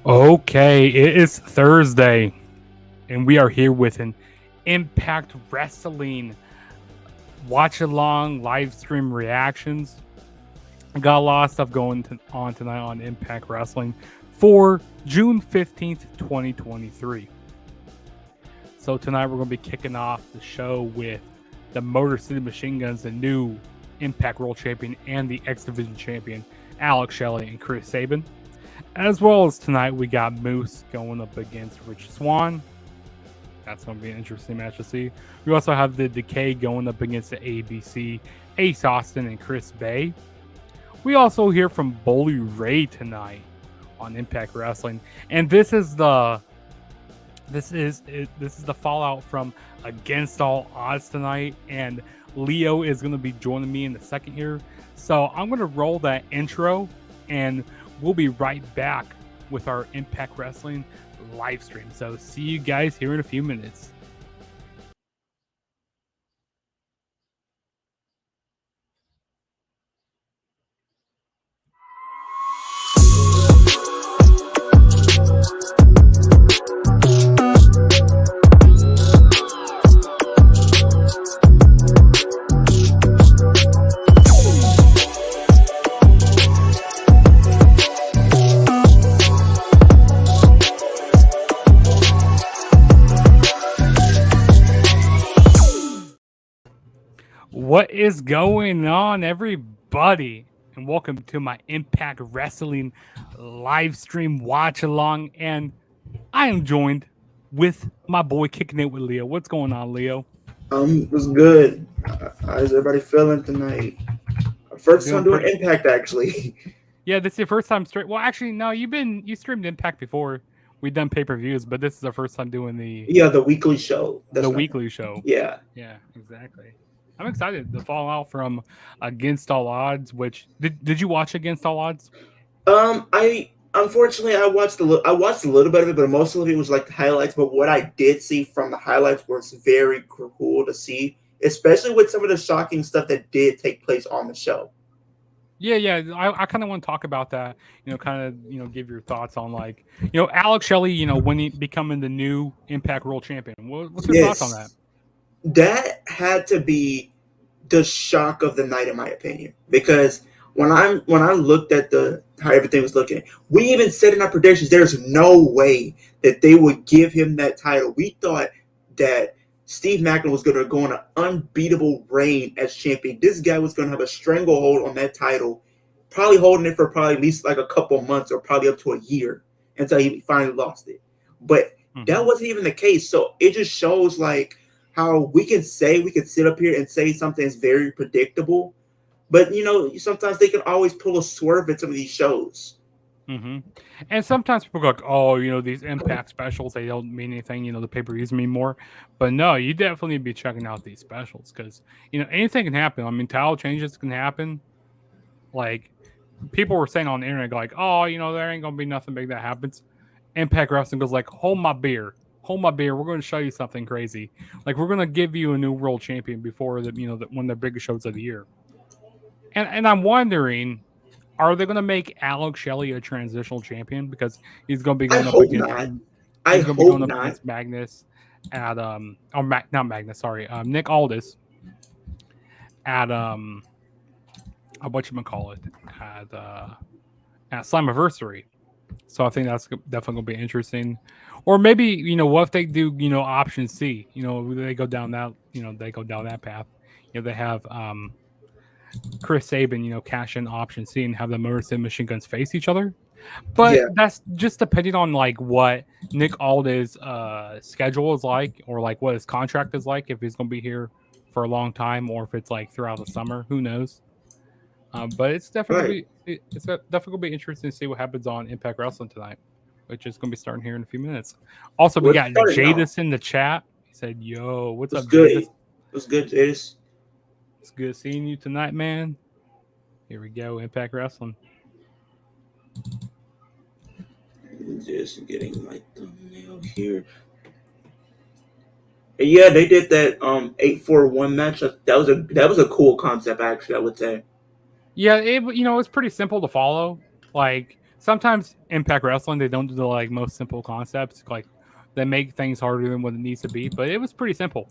Okay, it is Thursday, and we are here with an Impact Wrestling watch along live stream reactions. I got a lot of stuff on tonight on Impact Wrestling for June 15th, 2023. So, tonight we're going to be kicking off the show with the Motor City Machine Guns, the new Impact World Champion and the X Division Champion, Alex Shelley and Chris Sabin. As well as tonight, we got Moose going up against Rich Swann. That's going to be an interesting match to see. We also have the Decay going up against the ABC, Ace Austin and Chris Bay. We also hear from Bully Ray tonight on Impact Wrestling, and this is the fallout from Against All Odds tonight, and Leo is going to be joining me in the second here. So I'm going to roll that intro, and we'll be right back with our Impact Wrestling live stream. So see you guys here in a few minutes. What is going on, everybody? And welcome to my Impact Wrestling live stream watch along. And I am joined with my boy Kicking It with Leo. What's going on, Leo? Was good. How's everybody feeling tonight? First time doing Impact, actually. Yeah, this is your first time straight. Well, actually, no, you streamed Impact before. We've done pay-per-views, but this is our first time doing the weekly show. The weekly show. Yeah, exactly. I'm excited. The fallout from Against All Odds. Which did you watch Against All Odds? I unfortunately I watched a little bit of it, but most of it was like the highlights. But what I did see from the highlights was very cool to see, especially with some of the shocking stuff that did take place on the show. Yeah. I kind of want to talk about that. Give your thoughts on Alex Shelley. When he becoming the new Impact World Champion. What's your thoughts on that? That had to be the shock of the night, in my opinion, because when I looked at how everything was looking, we even said in our predictions, there's no way that they would give him that title. We thought that Steve Maclin was going to go on an unbeatable reign as champion. This guy was going to have a stranglehold on that title, probably holding it for probably at least like a couple of months or probably up to a year until he finally lost it. But that wasn't even the case. So it just shows how we can sit up here and say something is very predictable, but sometimes they can always pull a swerve at some of these shows. And sometimes people go like, oh, these Impact specials, they don't mean anything. The pay-per-views mean more. But no, you definitely need to be checking out these specials because, anything can happen. I mean, title changes can happen. Like, people were saying on the internet, like, oh, there ain't going to be nothing big that happens. Impact Wrestling goes like, hold my beer. We're going to show you something crazy. Like, we're going to give you a new world champion before one of the biggest shows of the year. And I'm wondering, are they going to make Alex Shelley a transitional champion because he's going to be going up against Magnus at not Magnus, sorry, Nick Aldis at whatchamacallit at Slammiversary. So I think that's definitely going to be interesting. Or maybe, what if they do, option C, they go down that path. They have Chris Sabin, cash in option C and have the Motor City Machine Guns face each other. But that's just depending on what Nick Aldis' schedule is like, or what his contract is like, if he's going to be here for a long time, or if it's throughout the summer. Who knows? But it's definitely going to be interesting to see what happens on Impact Wrestling tonight, which is going to be starting here in a few minutes. Also, we got Jadis in the chat. He said, "Yo, what's up, Jadis?" What's good, Jadis? It's good seeing you tonight, man. Here we go, Impact Wrestling. Just getting my thumbnail here. Yeah, they did that 8-4-1 match. That was a cool concept, actually, I would say. Yeah, it's pretty simple to follow. sometimes Impact Wrestling they don't do the like most simple concepts. Like they make things harder than what it needs to be. But it was pretty simple.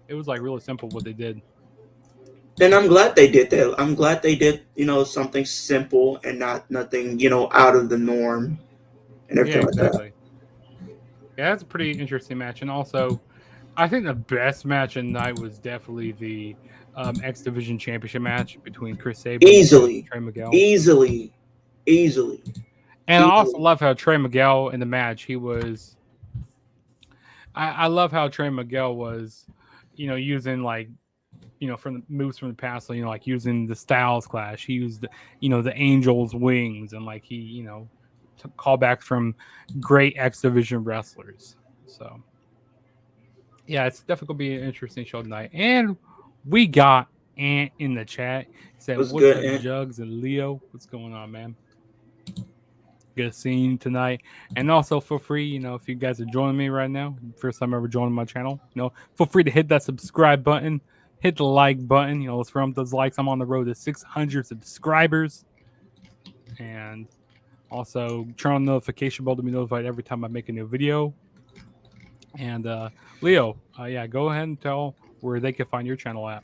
It was like really simple what they did. And I'm glad they did that. I'm glad they did, something simple and not nothing, out of the norm and Yeah, everything like that. exactly. Yeah, that's a pretty interesting match. And also, I think the best match of the night was definitely the X Division Championship match between Chris Sabin and Easily, Trey Miguel. easily, easily, And I also easily. love how Trey Miguel in the match, he was. I love how Trey Miguel was, using like, from the moves from the past, so, like using the Styles Clash. He used, the Angel's Wings and like he, took callbacks from great X Division wrestlers. So yeah, it's definitely gonna be an interesting show tonight. And we got Ant in the chat. He said, Was "What's good. up, And Jugs and Leo? What's going on, man? Good seeing you tonight." And also, feel free, if you guys are joining me right now, first time ever joining my channel, feel free to hit that subscribe button, hit the like button. Let's run up those likes. I'm on the road to 600 subscribers, and also turn on the notification bell to be notified every time I make a new video. And Leo, yeah, go ahead and tell where they can find your channel at.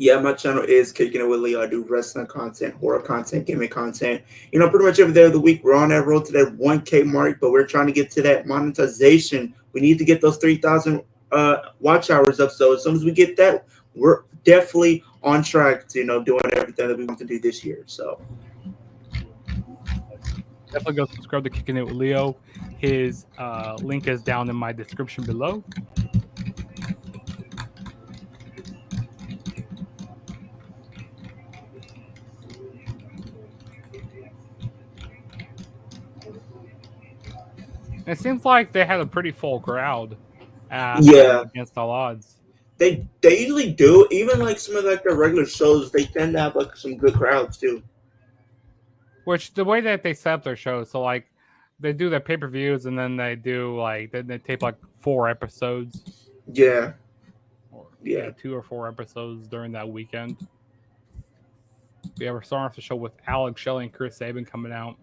yeah, my channel is Kicking It With Leo. I do wrestling content, horror content, gaming content. Pretty much every day of the week. We're on that road to that 1K mark, but we're trying to get to that monetization. We need to get those 3,000 watch hours up. So as soon as we get that, we're definitely on track to doing everything that we want to do this year. So Definitely go subscribe to Kicking It with Leo. His link is down in my description below. It seems like they had a pretty full crowd at yeah, Against All Odds, they usually do. Even like some of like their regular shows, they tend to have like some good crowds too. which the way that they set up their shows, so like they do their pay per views and then they do like they tape like 4 episodes, Yeah, or yeah. yeah, 2 or 4 episodes during that weekend. We have a starting off the show with Alex Shelley and Chris Sabin coming out.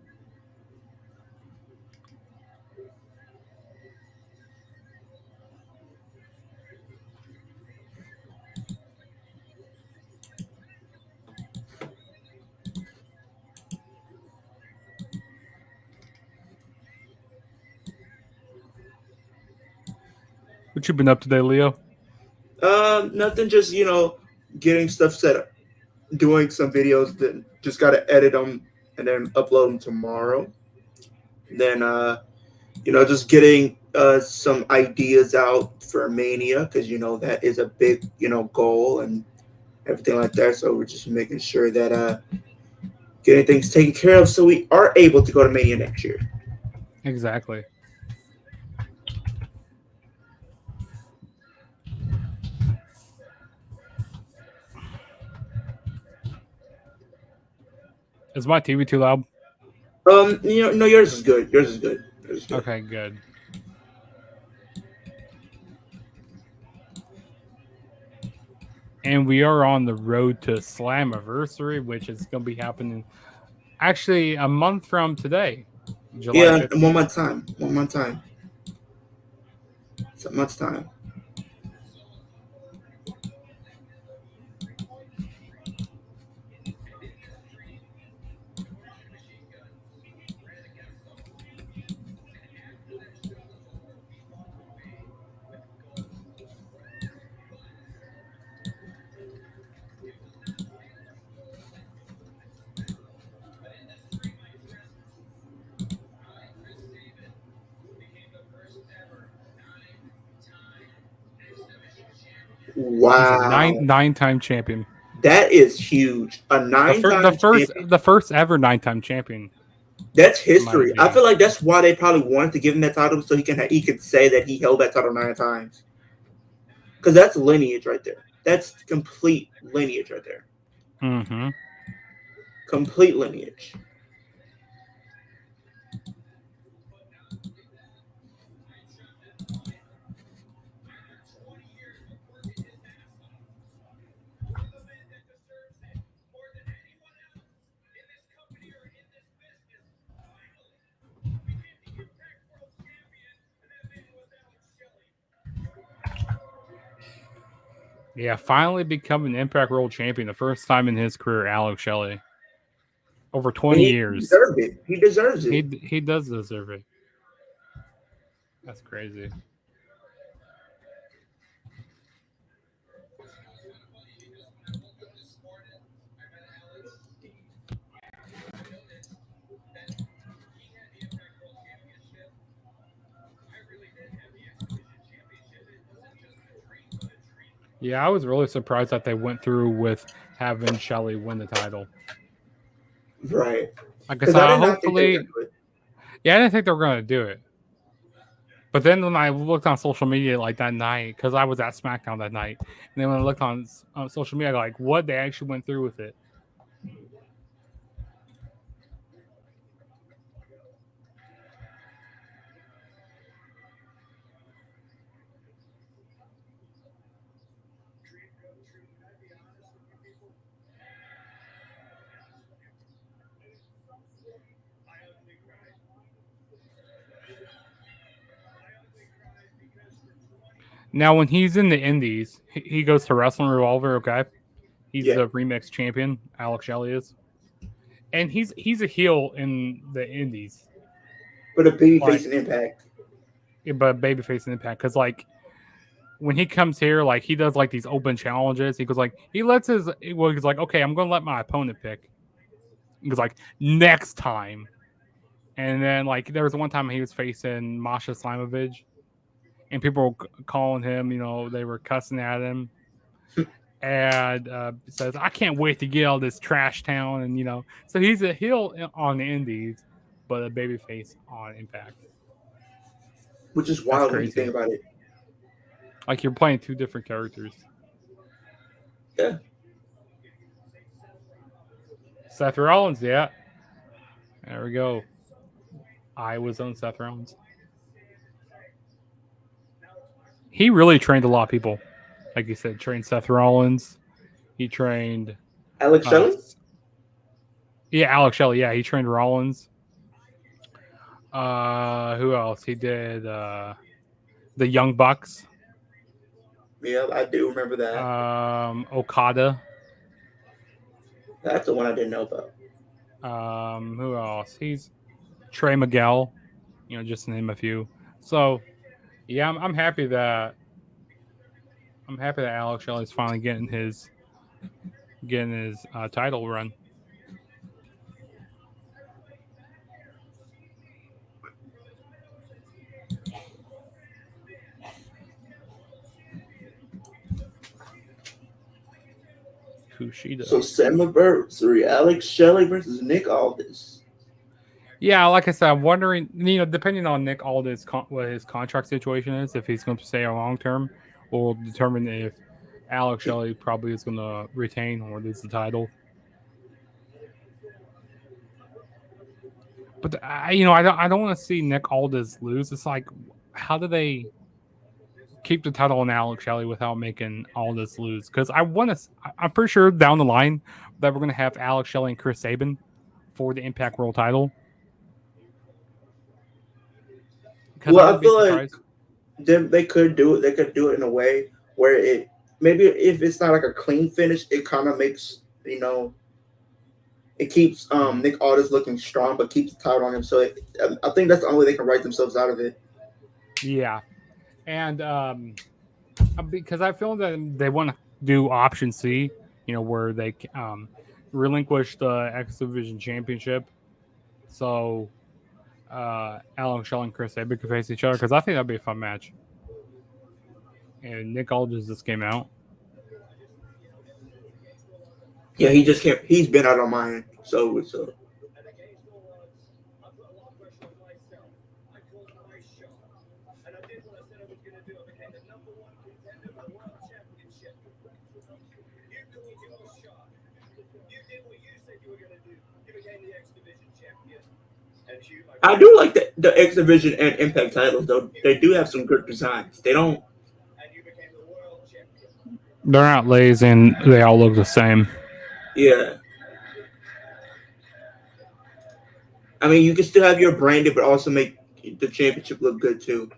What you been up today, Leo? Nothing. Just getting stuff set up, doing some videos. That just got to edit them and then upload them tomorrow. Then just getting some ideas out for Mania because that is a big goal and everything like that. So we're just making sure that getting things taken care of so we are able to go to Mania next year. Exactly. Is my TV too loud? No, yours is good. Yours is good. Yours is good. Okay, good. And we are on the road to Slammiversary, which is going to be happening actually a month from today, July Yeah, and 15th. one more time. So much time. He's a Wow. nine-time champion. That is huge. A nine-time champion. The first ever 9-time champion, That's in my history. I opinion. feel like that's why they probably wanted to give him that title so he could say that he held that title 9 times. Because that's lineage right there. That's complete lineage right there. Mm-hmm. Complete lineage. Yeah, finally becoming Impact World Champion, the first time in his career, Alex Shelley. Over And 20 he years. deserved it. He deserves it. He does deserve it. That's crazy. Yeah, I was really surprised that they went through with having Shelley win the title. Right. Like I Because I said, did not think they were going hopefully, to do it. yeah, I didn't think they were going to do it. But then when I looked on social media like that night, because I was at SmackDown that night, and then when I looked on social media, like what they actually went through with it. Now, when he's in the Indies, he goes to Wrestling Revolver. Okay, he's Yeah. the remix champion. Alex Shelley is, and he's a heel in the Indies, But a baby like face and Impact. but babyface in Impact. Because like when he comes here, like he does like these open challenges. He goes like he's like, okay, I'm gonna let my opponent pick. He goes like next time, and then like there was one time he was facing Masha Slimovich, and people were calling him, they were cussing at him, and says, I can't wait to get all this trash town, and so he's a heel on the Indies, but a babyface on Impact. Which is That's wild when you think crazy. about it. Like you're playing two different characters. Yeah. Seth Rollins, yeah. There we go. Iowa's own Seth Rollins. He really trained a lot of people. Like you said, trained Seth Rollins. He trained Alex Shelley? Alex Shelley. Yeah, he trained Rollins. Who else? He did the Young Bucks. Yeah, I do remember that. Okada. That's the one I didn't know about. Who else? He's Trey Miguel. Just to name a few. So, yeah, I'm happy that Alex Shelley's finally getting his title run. Kushida. So Slammiversary, Alex Shelley versus Nick Aldis. Yeah, like I said, I'm wondering, depending on Nick Aldis, what his contract situation is, if he's going to stay long term, will determine if Alex Shelley probably is going to retain or lose the title. But I don't want to see Nick Aldis lose. It's like, how do they keep the title on Alex Shelley without making Aldis lose? Because I'm pretty sure down the line that we're going to have Alex Shelley and Chris Sabin for the Impact World title. Well, I feel like they could do it. They could do it in a way where maybe if it's not like a clean finish, it kind of makes it keeps Nick Aldis looking strong, but keeps the title on him. So I think that's the only way they can write themselves out of it. Yeah, and because I feel that they want to do option C, where they relinquish the X Division Championship, so Alex Shelley and Chris Sabin could face each other, because I think that'd be a fun match. And Nick Aldis just came out. Yeah, he just can't. He's been out on mine. So. I do like the X Division and Impact titles, though. They do have some good designs. They don't. They're not lazy, and they all look the same. Yeah. I mean, you can still have your branded, but also make the championship look good too.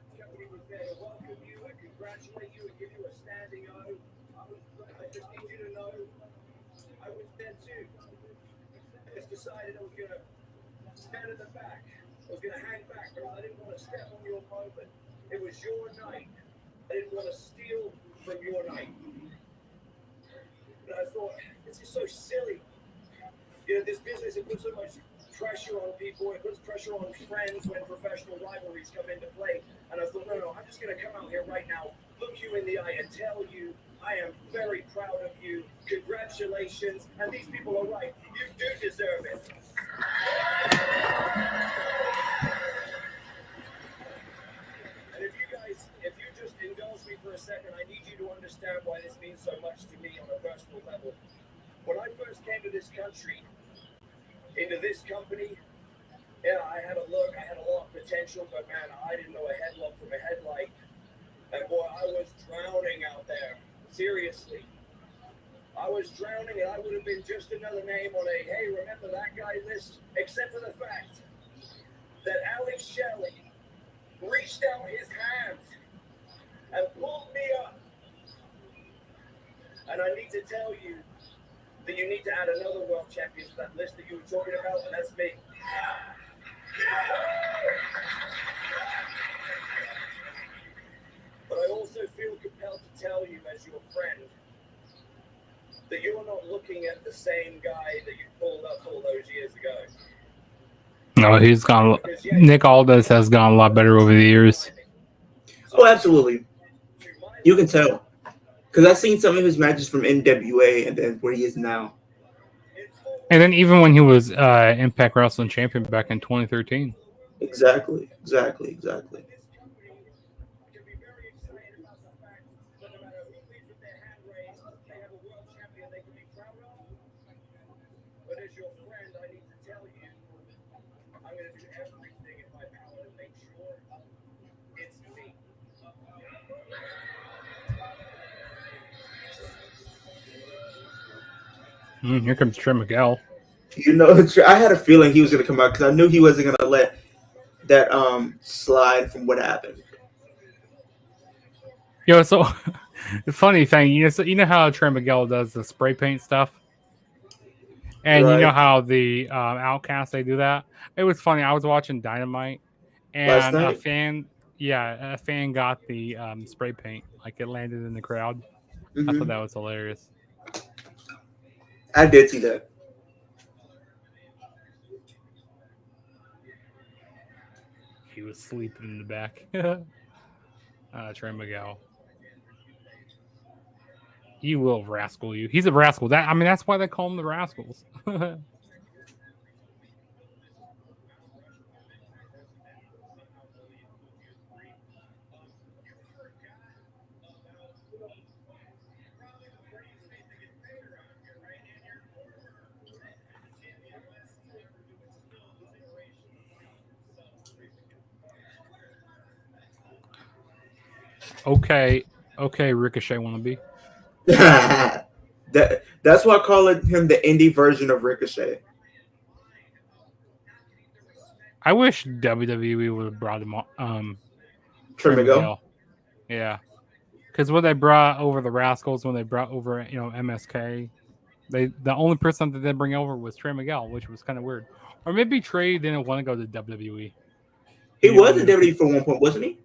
man in the back. I was going to hang back, but I didn't want to step on your moment. It was your night. I didn't want to steal from your night. And I thought, this is so silly. You know, this business, it puts so much pressure on people. It puts pressure on friends when professional rivalries come into play. And I thought, no, I'm just going to come out here right now, look you in the eye and tell you I am very proud of you. Congratulations. And these people are right. You do deserve it. And if you just indulge me for a second, I need you to understand why this means so much to me on a personal level. When I first came to this country, into this company, yeah, I had a look, I had a lot of potential, but man, I didn't know a headlock from a headlight. And boy, I was drowning out there. Seriously. I was drowning and I would have been just another name on a, hey, remember that guy list? Except for the fact that Alex Shelley reached out his hand and pulled me up. And I need to tell you that you need to add another world champion to that list that you were talking about, and that's me. But I also feel compelled to tell you, as your friend, that you're not looking at the same guy that you pulled up all those years ago. No, he's gone. Nick Aldis has gone a lot better over the years. Oh, absolutely. You can tell. Because I've seen some of his matches from NWA and then where he is now. And then even when he was Impact Wrestling champion back in 2013. Exactly. But as your friend, I need to tell you, I'm going to do everything in my power to make sure it's me. Here comes Trey Miguel. You know, I had a feeling he was going to come out because I knew he wasn't going to let that slide from what happened. So the funny thing, you know how Trey Miguel does the spray paint stuff, and Right. you know how the Outcast they do that. It was funny. I was watching Dynamite, Last and a night? fan got the spray paint, like it landed in the crowd. I thought Mm-hmm. that was hilarious. I did see that. He was sleeping in the back. Trey Miguel. He will rascal you. He's a rascal. That's why they call him the Rascals. Okay, Ricochet wannabe. That's why I call him the indie version of Ricochet. I wish WWE would have brought him Trey Trey Miguel. Miguel. Yeah, because when they brought over the Rascals, when they brought over MSK, the only person that they bring over was Trey Miguel, which was kind of weird. Or maybe Trey didn't want to go to WWE. He He didn't was want in to go to WWE for one point, wasn't he?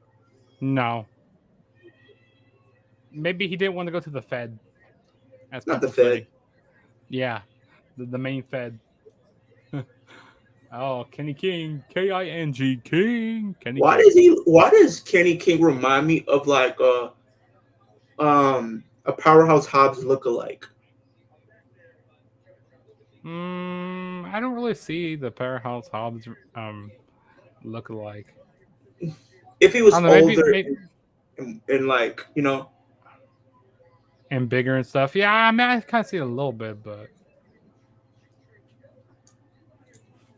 no. Maybe he didn't want to go to the Fed, as Not the people Fed. say. Yeah, the main Fed. Oh, Kenny King, King, King, Kenny King. Why does Kenny King remind me of like a Powerhouse Hobbs lookalike? I don't really see the Powerhouse Hobbs look alike. If he I was don't know, older maybe and like, and bigger and stuff. Yeah, I mean, I kind of see it a little bit, but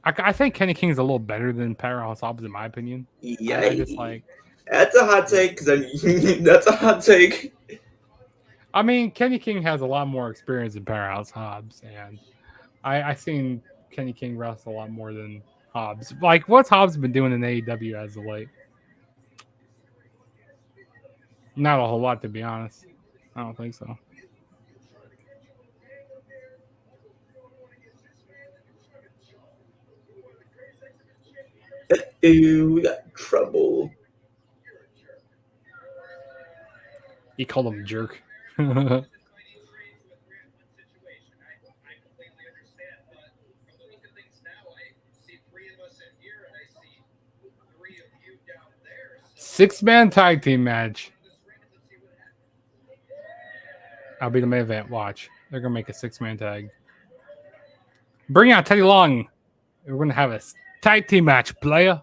I think Kenny King's a little better than Powerhouse Hobbs in my opinion. yeah, I just like. that's a hot Yeah. take that's a hot take. I mean, Kenny King has a lot more experience than Powerhouse Hobbs, and I seen Kenny King wrestle a lot more than Hobbs. Like, what's Hobbs been doing in AEW as of late? Not a whole lot, to be honest. I don't think so. Ew, we got trouble. He called him jerk. Six-man tag team match. I'll be the main event. Watch. They're going to make a six-man tag. Bring out Teddy Long. We're going to have a tag team match, player.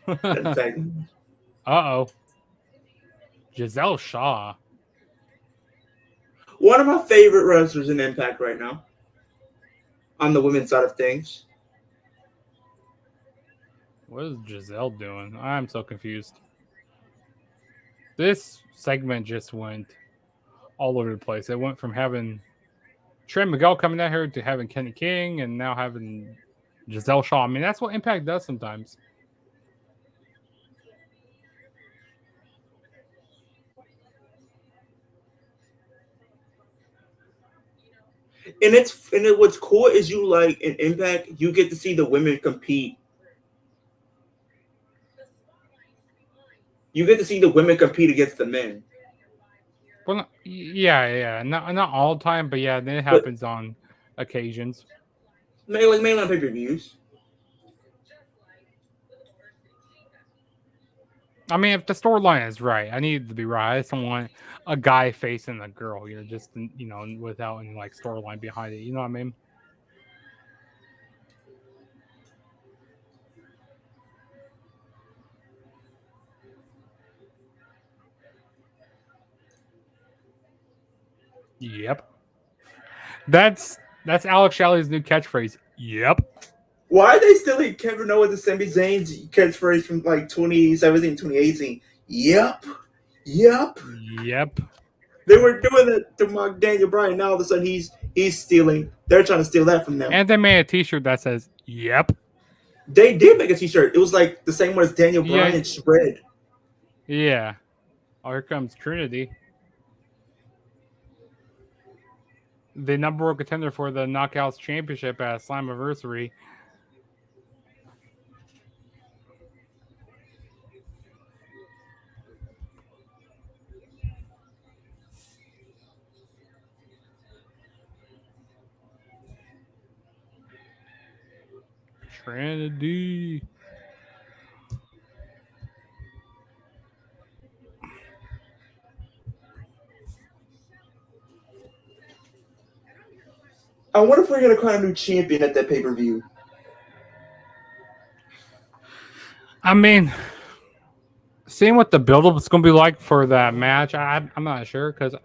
Uh-oh. Giselle Shaw. One of my favorite wrestlers in Impact right now. On the women's side of things. What is Giselle doing? I'm so confused. This segment just went all over the place. It went from having Trent Miguel coming out here to having Kenny King and now having Giselle Shaw. I mean, that's what Impact does sometimes. And what's cool is you like in Impact, you get to see the women compete. You get to see the women compete against the men. Well, yeah. Not all the time, but yeah, it happens on occasions. Mainly on pay-per-views. I mean, if the storyline is right, I need it to be right. I just don't want a guy facing a girl here, just without any like storyline behind it. You know what I mean? Yep. That's Alex Shelley's new catchphrase. Yep. Why are they still in Kevin Owens and Sami Zayn's catchphrase from like 2017, 2018? Yep. They were doing it to mock Daniel Bryan. Now all of a sudden he's stealing. They're trying to steal that from them. And they made a T-shirt that says "Yep." They did make a T-shirt. It was like the same one as Daniel Bryan spread. Yeah. Oh, here comes Trinity. The number one contender for the Knockouts Championship at Slammiversary. Trinity. I wonder if we're going to crown a new champion at that pay-per-view. I mean, seeing what the build-up is going to be like for that match, I'm not sure because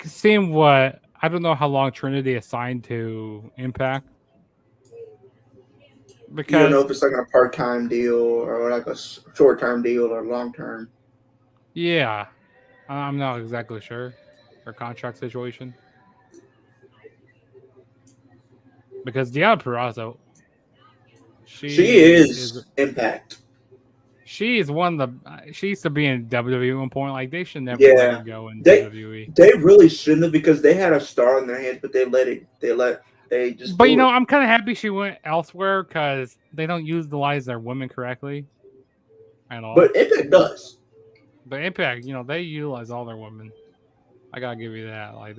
seeing what I don't know how long Trinity is signed to Impact. Because you don't know if it's like a part-time deal or like a short-term deal or long-term. Yeah, I'm not exactly sure her contract situation. Because Deonna Purrazzo, she is Impact. She is one of the. She used to be in WWE at one point. Like they should never let her go in WWE. They really shouldn't have because they had a star in their hands, but they just. But I'm kind of happy she went elsewhere because they don't utilize their women correctly at all. But Impact does. But Impact, they utilize all their women. I gotta give you that. Like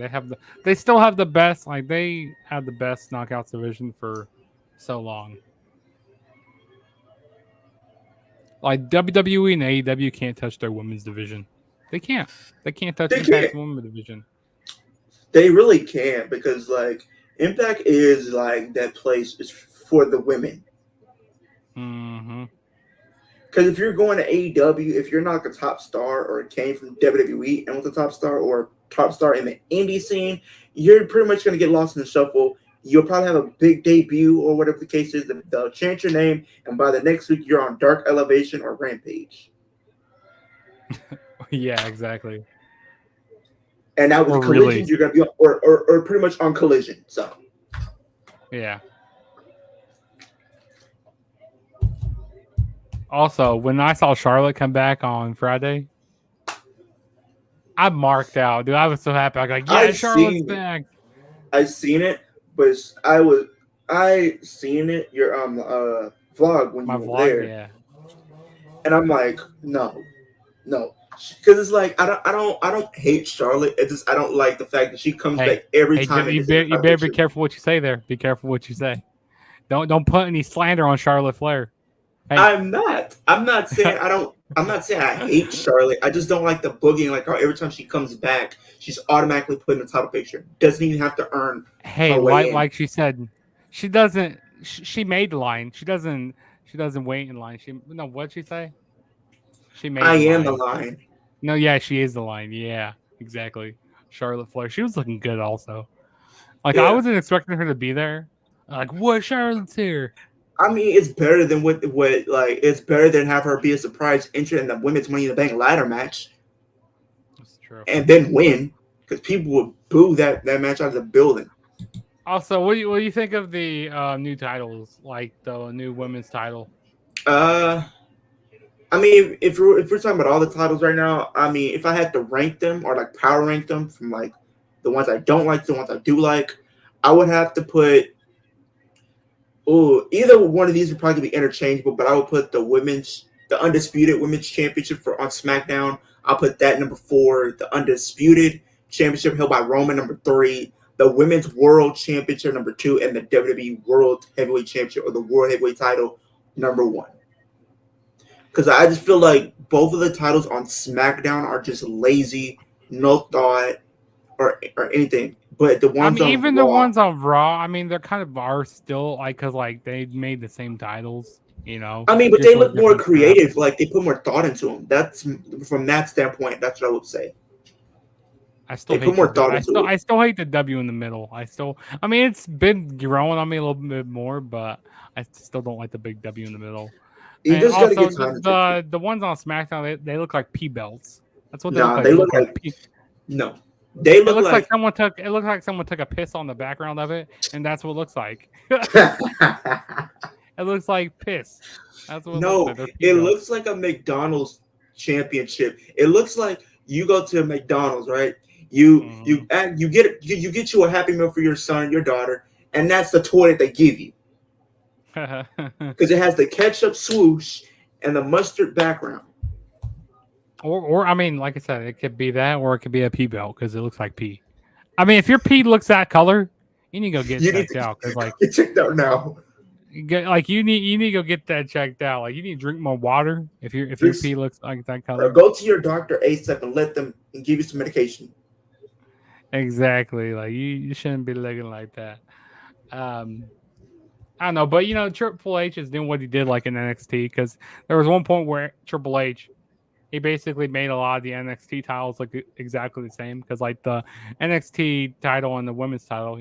they still have the best. Like they had the best Knockouts division for so long. Like WWE and AEW can't touch their women's division. They can't. They can't touch Impact's women's division. They really can't because like Impact is like that place is for the women. Mm-hmm. Because if you're going to AEW, if you're not a top star or came from WWE and was a top star or top star in the indie scene, you're pretty much going to get lost in the shuffle. You'll probably have a big debut or whatever the case is. They'll change your name, and by the next week, you're on Dark Elevation or Rampage. Yeah, exactly. And now with Collision, you're going to be or pretty much on Collision. So, yeah. Also, when I saw Charlotte come back on Friday, I marked out, dude. I was so happy. I was like, yeah, Charlotte's back. I seen it, but I I seen it your vlog when My you were vlog, there, yeah. and I'm like, no, no, because it's like I don't hate Charlotte. It's just I don't like the fact that she comes Hey, back every hey, time in this you Intercontinental better be picture. careful what you say there. Be careful what you say. Don't put any slander on Charlotte Flair. Hey, I'm not. I'm not saying I don't. I'm not saying I hate Charlotte. I just don't like the boogieing. Like how every time she comes back, she's automatically put in the title picture. Doesn't even have to earn hey, her way in. like she said, she doesn't. She made the line. She doesn't. She doesn't wait in line. She no. What'd she say? She made I the am the line. line. No, yeah, she is the line. Yeah, exactly. Charlotte Flair. She was looking good also. Like I Yeah. wasn't expecting her to be there. Like what? Charlotte's here. I mean, it's better than what like it's better than have her be a surprise entrant in the women's Money in the Bank ladder match That's true. and then win because people would boo that match out of the building. Also, what do you think of the new titles, like the new women's title? Uh, I mean, if we're talking about all the titles right now, I mean, if I had to rank them or like power rank them from like the ones I don't like to the ones I do like, I would have to put. Oh, either one of these would probably be interchangeable, but I would put the undisputed women's championship for on SmackDown. I'll put that number 4. The undisputed championship held by Roman number 3. The women's world championship number 2, and the WWE World Heavyweight Championship or the World Heavyweight title number 1. Because I just feel like both of the titles on SmackDown are just lazy, no thought or anything. But the I ones mean, on even the Raw, ones on Raw, I mean, they're kind of are still like because like they made the same titles, I mean, but just they with look more different straps. creative. Like they put more thought into them. That's from that standpoint. That's what I would say. I still They put hate more thought into it. I still hate the W in the middle. I mean, it's been growing on me a little bit more, but I still don't like the big W in the middle. You And just got to also get time to fix it. the ones on SmackDown, they look like P belts. That's what they look Nah, like. they They look look like like P. no. They It look looks like like someone took a piss on the background of it, and that's what it looks like. It looks like piss. That's what it looks no. like. They're P It belts. looks like a McDonald's championship. It looks like you go to a McDonald's, right? Mhm. You get you a Happy Meal for your son, your daughter, and that's the toy that they give you because it has the ketchup swoosh and the mustard background. or I mean, like I said, it could be that, or it could be a P belt because it looks like P. I mean, if your pee looks that color, you need to go get You need checked to out because like get checked out now. you need to go get that checked out. Like you need to drink more water if your Just pee looks like that color. go to your doctor ASAP and let them and give you some medication. Exactly. Like you shouldn't be looking like that. Um, I don't know, but Triple H is doing what he did like in NXT because there was one point where Triple H he basically made a lot of the NXT titles look exactly the same because like the NXT title and the women's title,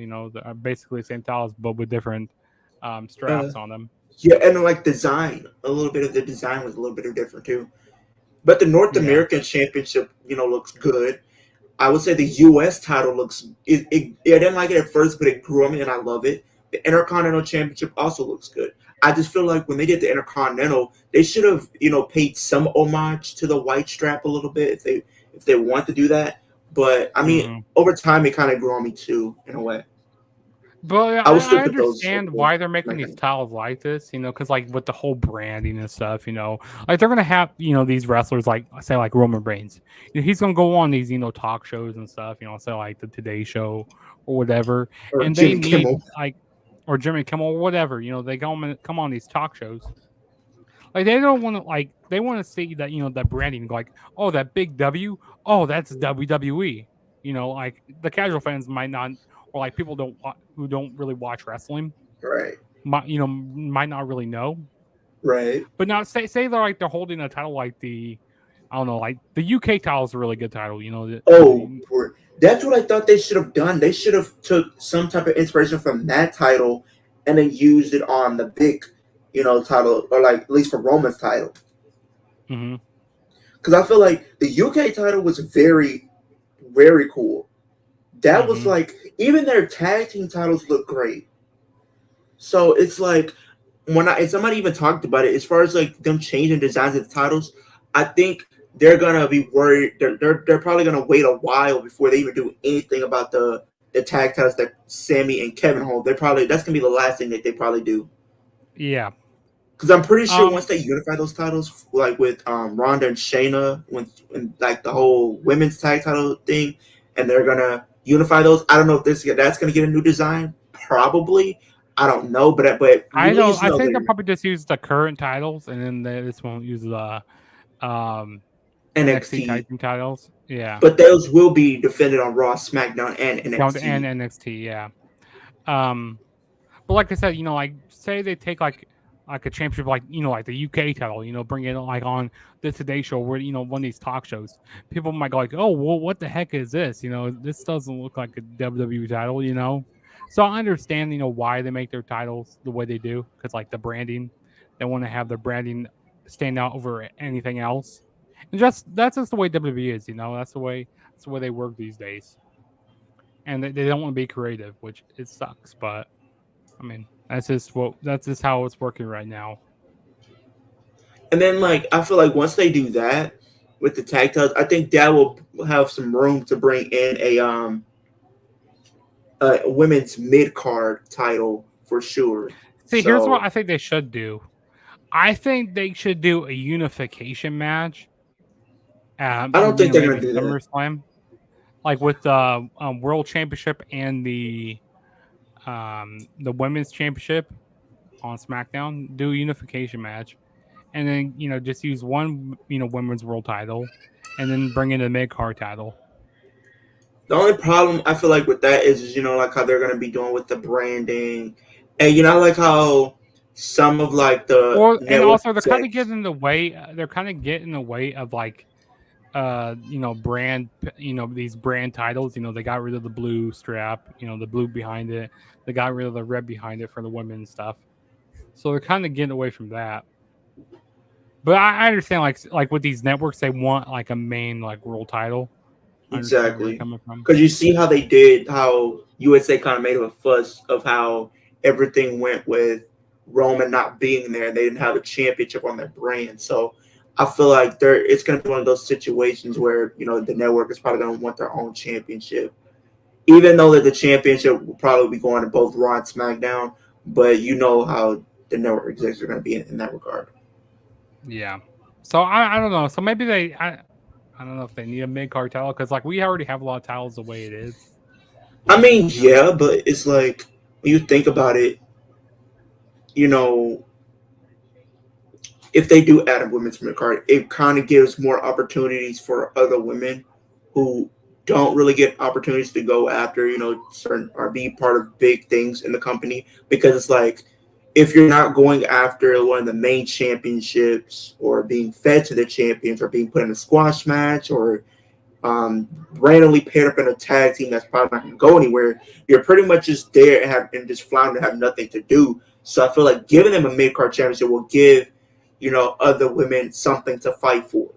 are basically the same titles but with different Uh, straps on them. yeah, and like design, a little bit of the design was a little bit different too. But the North Yeah. American Championship, looks good. I would say the U.S. title looks. I didn't like it at first, but it grew on me, and I love it. The Intercontinental Championship also looks good. I just feel like when they did the Intercontinental, they should have, paid some homage to the white strap a little bit if they want to do that. But I mean, Mhm. over time, it kind of grew on me too, in a way. But I would still I put those understand over why they're making these SmackDown. titles like this, because like with the whole branding and stuff, like they're gonna have these wrestlers like say like Roman Reigns, he's gonna go on these talk shows and stuff, say like the Today Show or whatever, Or and they Jimmy need Kimmel, like or Jimmy Kimmel or whatever, they come on these talk shows. Like they don't want to they want to see that that branding like oh that big W oh that's WWE like the casual fans might not or like people who don't really watch wrestling right? might not really know Right. but now say they're holding a title like the I don't know like the UK title is a really good title Oh, that's what I thought they should have done. They should have took some type of inspiration from that title and then used it on the big, title or like at least for Roman's title. mm-hmm, Because I feel like the UK title was very, very cool. That was mm-hmm. like even their tag team titles look great. So it's like and somebody even talked about it as far as like them changing designs of the titles. I think they're gonna be worried. They're probably gonna wait a while before they even do anything about the the tag titles that Sammy and Kevin hold. That's gonna be the last thing that they probably do. Yeah. Because I'm pretty sure Um, once they unify those titles, like with Ronda and Shayna, when like the whole women's tag title thing, and they're gonna unify those. I don't know if that's gonna get a new design. Probably, I don't know, but I at don't. least I know think they'll they're probably just use the current titles, and then they just won't use the um NXT NXT, Titan titles. Yeah, but those will be defended on Raw, SmackDown, and down to and NXT. NXT. Yeah. Um, but like I said, like say they take like a championship, like like the UK title, bring it like on the Today Show, where one of these talk shows, people might go like, oh, well, what the heck is this? This doesn't look like a WWE title. So I understand why they make their titles the way they do, because like the branding, they want to have the branding stand out over anything else, and that's just the way WWE is. That's the way they work these days, and they don't want to be creative, which it sucks, but. I mean, that's just how it's working right now. And then like I feel like once they do that with the tag titles, I think that will have some room to bring in a women's mid card title for sure. See, here's what So I think they should do. I think they should do a unification match at I don't think they're gonna maybe do that. SummerSlam, like with the World Championship and the Women's Championship on SmackDown. Do a unification match, and then just use one Women's World Title, and then bring in the mid card title. The only problem I feel like with that is like how they're gonna be doing with the branding, and like how some of like the Well, and network also they're kind of execs. getting in the way. They're kind of getting in the way of like brand, these brand titles. They got rid of the blue strap, the blue behind it. They got rid of the red behind it for the women and stuff. So they're kind of getting away from that. But I understand, like with these networks, they want like a main like world title. I understand where you're Exactly. coming from. Because you see how USA kind of made a fuss of how everything went with Roman not being there. They didn't have a championship on their brand. So I feel like it's going to be one of those situations where, the network is probably going to want their own championship. Even though that the championship will probably be going to both Raw and SmackDown. But you know how the network execs are going to be in that regard. Yeah. So I don't know. So maybe I don't know if they need a mid card title, because like we already have a lot of titles the way it is. I mean, You know. yeah, but it's like when you think about it, you know, if they do add a women's mid card, it kind of gives more opportunities for other women who don't really get opportunities to go after, certain or be part of big things in the company. Because it's like if you're not going after one of the main championships or being fed to the champions or being put in a squash match or randomly paired up in a tag team that's probably not going to go anywhere, you're pretty much just there and just flounder, have nothing to do. So I feel like giving them a mid card championship will give other women something to fight for.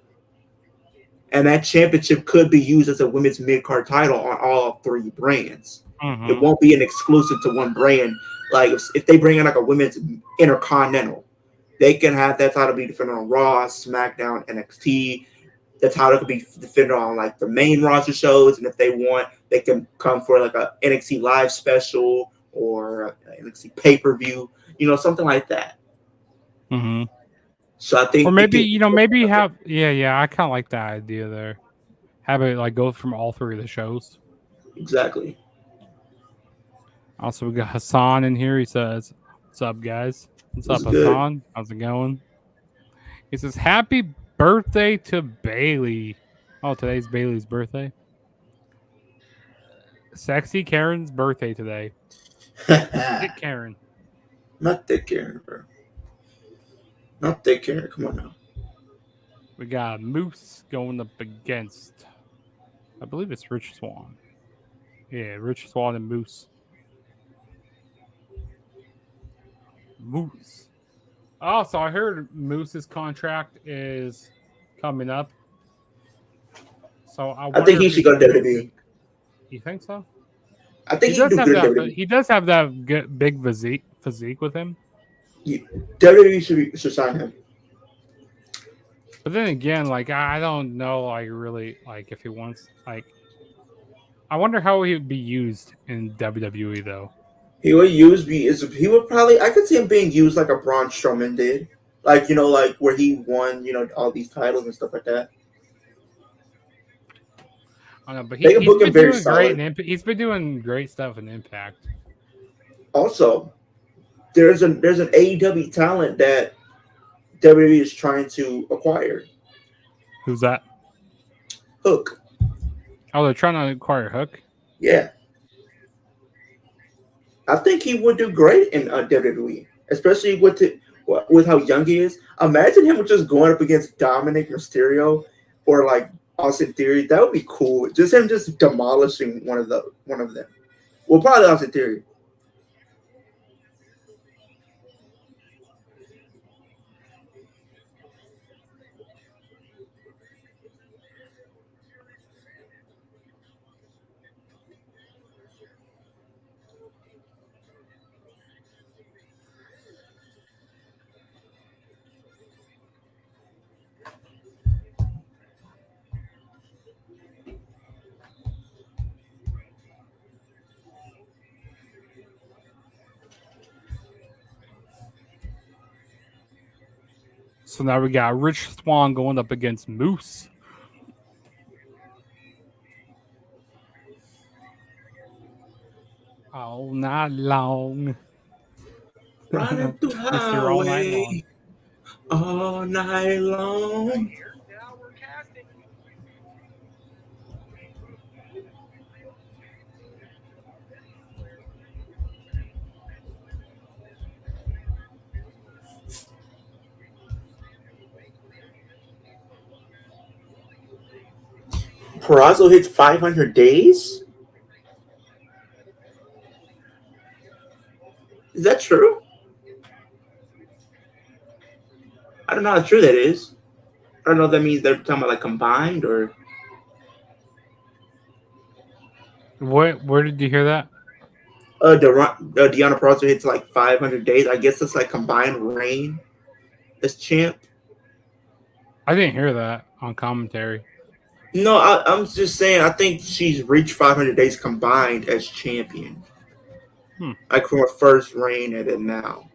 And that championship could be used as a women's mid card title on all three brands. It Mm-hmm. won't be an exclusive to one brand. Like if they bring in like a women's intercontinental, they can have that title be defended on Raw, SmackDown, NXT. The title could be defended on like the main roster shows, and if they want, they can come for like a NXT live special or NXT pay per view, something like that. Mm-hmm. So I Or think it maybe could maybe have yeah, I kind of like that idea there. Have it like go from all three of the shows. exactly. Also, we got Hassan in here. He says, "What's up, guys? What's It was up, good. Hassan? How's it going?" He says, "Happy birthday to Bailey." Oh, today's Bailey's birthday. Sexy Karen's birthday today. Thick Karen. Not that Karen, bro. Not that Karen. Come on now. We got Moose going up against, I believe it's Rich Swan. Yeah, Rich Swan and Moose. Moose. Oh, so I heard Moose's contract is coming up. So I I think wonder he if should he's go going to to be a good. WWE. You think so? I He think he can does do have good in that. WWE. He does have that big physique with him. WWE should sign him. But then again, like I don't know, like really, like if he wants, like I wonder how he would be used in WWE though. He would use be is he would probably I could see him being used like a Braun Strowman did, like like where he won all these titles and stuff like that. I don't know, but They can he's book him been very doing great solid. in Impact. He's been doing great stuff in Impact. Also, there's an AEW talent that WWE is trying to acquire. Who's that? Hook. Oh, they're trying to acquire Hook. Yeah. I think he would do great in WWE, especially with how young he is. Imagine him just going up against Dominic Mysterio or like Austin Theory. That would be cool. Just him just demolishing one of them. Well, probably Austin Theory. So now we got Rich Swann going up against Moose. All night long. Running through Mr. All Night Long. highway all night long. Now we're casting. Perazo hits 500 days. Is that true? I don't know how true that is. I don't know if that means they're talking about like combined or. Where did you hear that? Deanna Peraza hits like 500 days. I guess it's like combined reign as champ. I didn't hear that on commentary. No, I'm just saying. I think she's reached 500 days combined as champion. Like from her first reign at it now.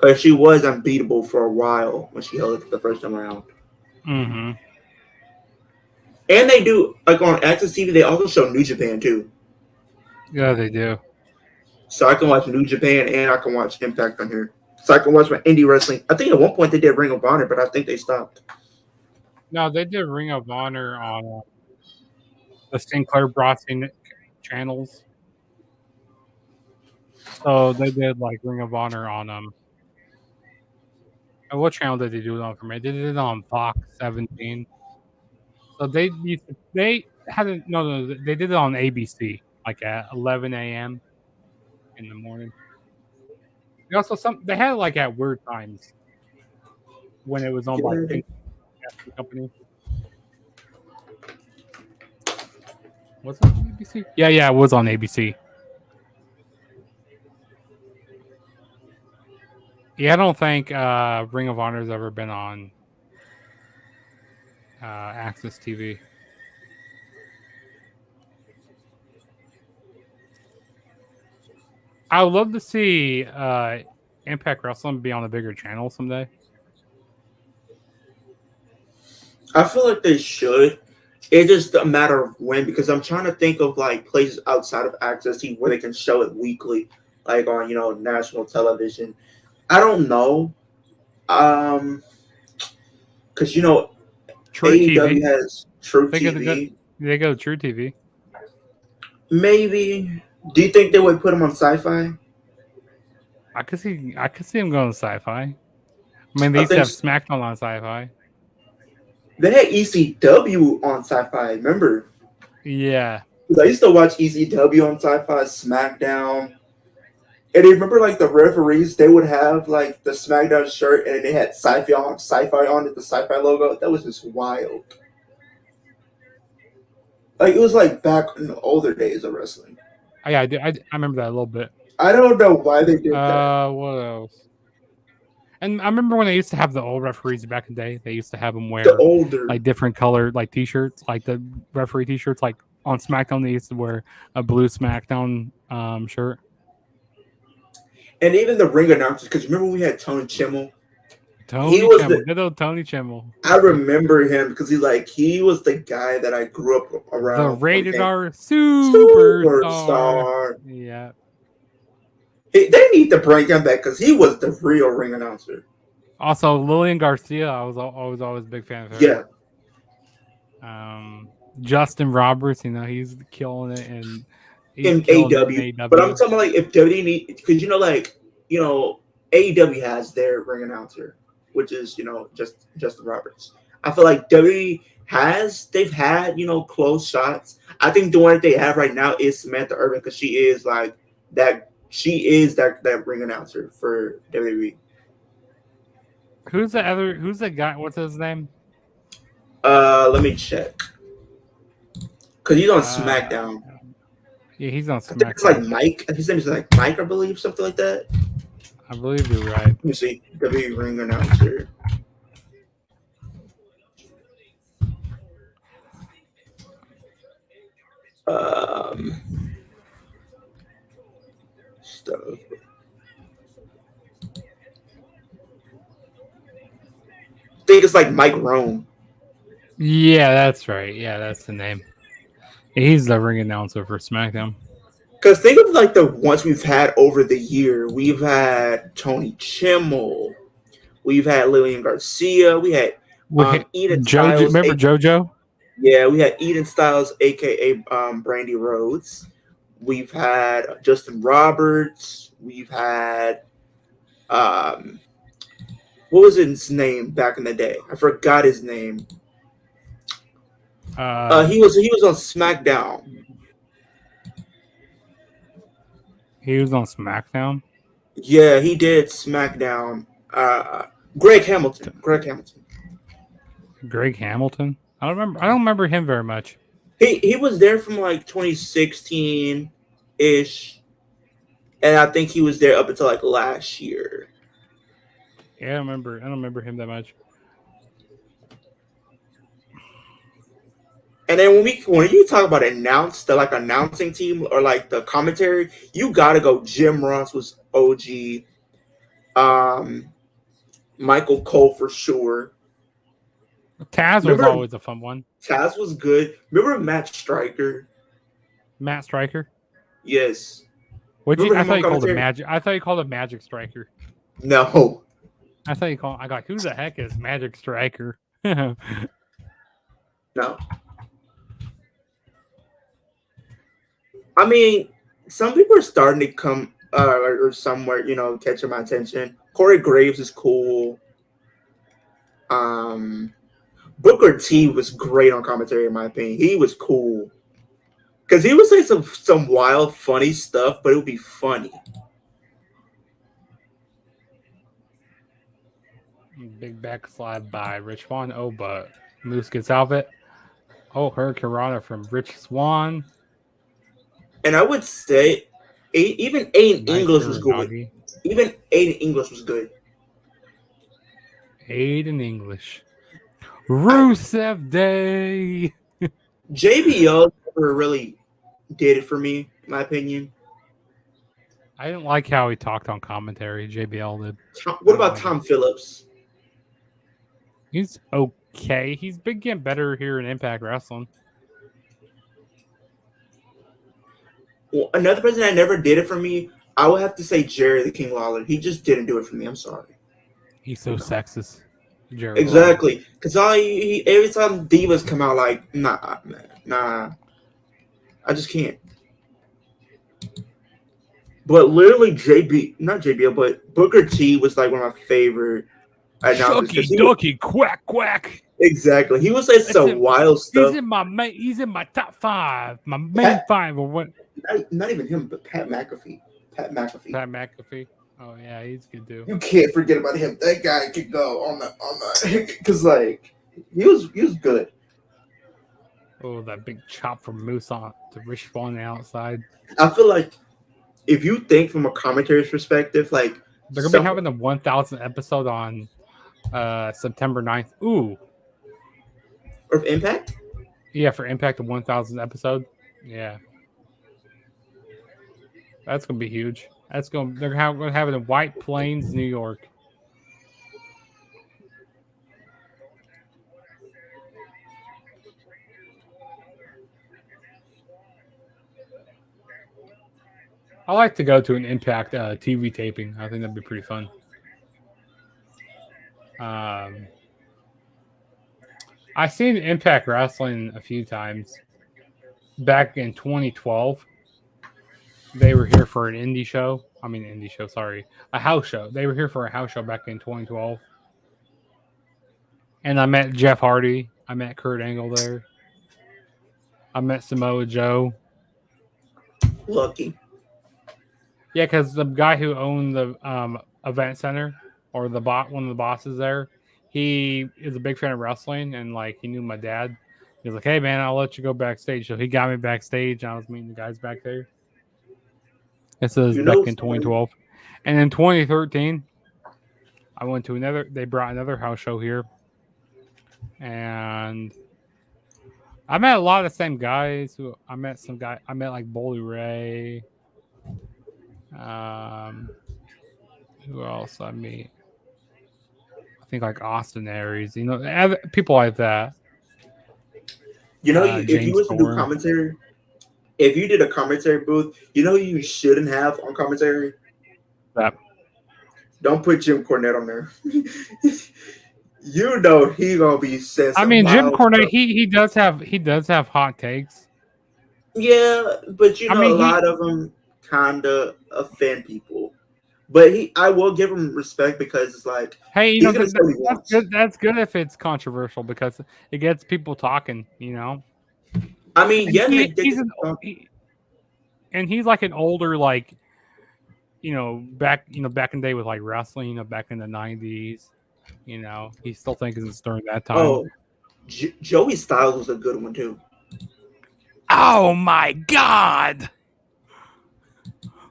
But she was unbeatable for a while when she held it the first time around. Mm-hmm. And they do, like on Access TV, they also show New Japan too. Yeah, they do. So I can watch New Japan and I can watch Impact on here. So I can watch my indie wrestling. I think at one point they did Ring of Honor, but I think they stopped. No, they did Ring of Honor on the Sinclair Broadcasting channels. So they did like Ring of Honor on what channel did they do it on for me? They did it on Fox 17. So they hadn't no they did it on ABC like at 11 a.m. in the morning. They also they had it like at weird times when it was on by Sinclair Company. Was it on ABC? Yeah, it was on ABC. Yeah, I don't think Ring of Honor's ever been on Access TV. I would love to see Impact Wrestling be on a bigger channel someday. I feel like they should. It's just a matter of when, because I'm trying to think of like places outside of Access TV where they can show it weekly, like on national television. I don't know, because True AEW TV has True TV. They go to True TV. Maybe. Do you think they would put them on Sci-Fi? I could see them going to Sci-Fi. I mean, they used to have SmackDown on Sci-Fi. They had ECW on Sci-Fi. Remember? Yeah. I used to watch ECW on Sci-Fi, SmackDown. And remember, like the referees, they would have like the SmackDown shirt, and they had Sci-Fi on it, the Sci-Fi logo. That was just wild. Like it was like back in the older days of wrestling. Yeah, I remember that a little bit. I don't know why they did that. What else? And I remember when they used to have the old referees back in the day. They used to have them The wear older. like different colored like t-shirts, like the referee t-shirts. Like on SmackDown, they used to wear a blue SmackDown shirt. And even the ring announcers, because remember we had Tony Chimmel? He Tony was Chimmel, the good old Tony Chimmel. I remember him because he was the guy that I grew up The around. rated R superstar. Superstar. Yeah. They need to bring him back because he was the real ring announcer. Also, Lillian Garcia, I was always a big fan of her. Yeah. Justin Roberts, he's killing it, and he's In killing it AEW. in AEW. But I'm talking about like if WWE need, because AEW has their ring announcer, which is just Justin Roberts. I feel like they've had close shots. I think the one that they have right now is Samantha Irvin because she is like that. She is that ring announcer for WWE. Who's the guy? What's his name? Let me check. Because he's on SmackDown. Yeah, he's on I think it's SmackDown. like Mike. His name is like Mike, I believe, something like that. I believe you're right. Let me see. WWE ring announcer. Stuff. I think it's like Mike Rome. Yeah, that's right. Yeah, that's the name. He's the ring announcer for SmackDown. Because think of like the ones we've had over the year. We've had Tony Chimmel. We've had Lillian Garcia. We had Eden Styles. Remember JoJo? Yeah, we had Eden Styles, aka Brandy Rhodes. We've had Justin Roberts. We've had what was his name back in the day? I forgot his name. He was on SmackDown. He was on SmackDown. Yeah, he did SmackDown. Greg Hamilton. Greg Hamilton. I don't remember him very much. He was there from like 2016 ish, and I think he was there up until like last year. Yeah, I don't remember him that much. And then when you talk about announcing team or like the commentary, you gotta go. Jim Ross was OG. Michael Cole for sure. Taz was always a fun one. Taz was good. Remember Matt Striker? Matt Striker? Yes. I thought you called him Magic. I thought you called him Magic Striker. No. I thought you called. I got who the heck is Magic Striker? No. I mean, some people are starting to come or somewhere, catching my attention. Corey Graves is cool. Booker T was great on commentary, in my opinion. He was cool because he would say some wild, funny stuff, but it would be funny. Big backslide by Rich Swann. Oh, but Moose gets out of it. Oh, Hurricane Rana from Rich Swann. And I would say even Aiden English was good. Even Aiden English was good. Aiden English. Rusev Day. JBL never really did it for me, in my opinion. I didn't like how he talked on commentary. JBL did. What about Tom Phillips? He's okay. He's been getting better here in Impact Wrestling. Well, another person that never did it for me, I would have to say Jerry the King Lawler. He just didn't do it for me. I'm sorry. He's so sexist. Jerry exactly. Because every time divas come out, like, nah, man, nah. I just can't. But literally, not JBL, but Booker T was like one of my favorite announcers. Shucky ducky quack quack. Exactly. He would say some wild stuff. He's in my top 5. My main 5 or what? Not even him, but Pat McAfee. Pat McAfee. Oh yeah, he's good too. You can't forget about him. That guy could go on the because like he was good. Oh, that big chop from Moose on to Rich Swann on the outside. I feel like if you think from a commentator's perspective, like They're gonna be having the 1,000th episode on September 9th. Ooh, Of Impact. yeah, for Impact, the 1,000th episode. Yeah, that's gonna be huge. They're gonna have it in White Plains, New York. I like to go to an Impact TV taping. I think that'd be pretty fun. I've seen Impact Wrestling a few times. Back in 2012, they were here for an indie show. I mean, indie show, sorry. A house show. They were here for a house show back in 2012. And I met Jeff Hardy. I met Kurt Angle there. I met Samoa Joe. Lucky. Yeah, because the guy who owned the event center or one of the bosses there, he is a big fan of wrestling, and like he knew my dad. He was like, "Hey man, I'll let you go backstage." So he got me backstage. And I was meeting the guys back there. This is You back know, in 2012, and in 2013, I went to another. They brought another house show here, and I met a lot of the same guys. I met some guy. I met like Bully Ray. Who else I meet? I think like Austin Aries. You know, people like that. if you James was to do Storm. commentary, if you did a commentary booth, you know you shouldn't have on commentary. That. Don't put Jim Cornette on there. You know he gonna be saying I some mean, Jim wild Cornette. stuff. He does have hot takes. Yeah, but you I know mean, a lot of them kind of offend people. But I will give him respect because it's like hey, he's gonna say what he that's wants. good. That's good if it's controversial because it gets people talking. You know, I mean, and yeah, he's and he's like an older like back back in the day with like wrestling. Back in the '90s. He still thinks it's during that time. oh, Joey Styles was a good one too. Oh my God!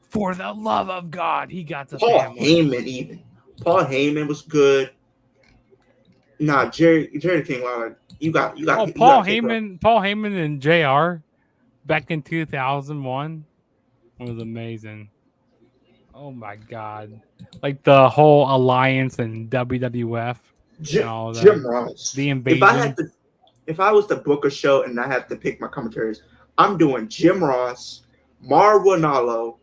For the love of God, he got the Paul family. Heyman even. Paul Heyman was good. Nah, Jerry King Lawler. You got Paul to take up. Heyman and JR back in 2001 was amazing. Oh my God. Like the whole alliance and WWF and all that. Jim Ross. The invasion. If I was to book a show and I had to pick my commentaries, I'm doing Jim Ross, Mauro Ranallo,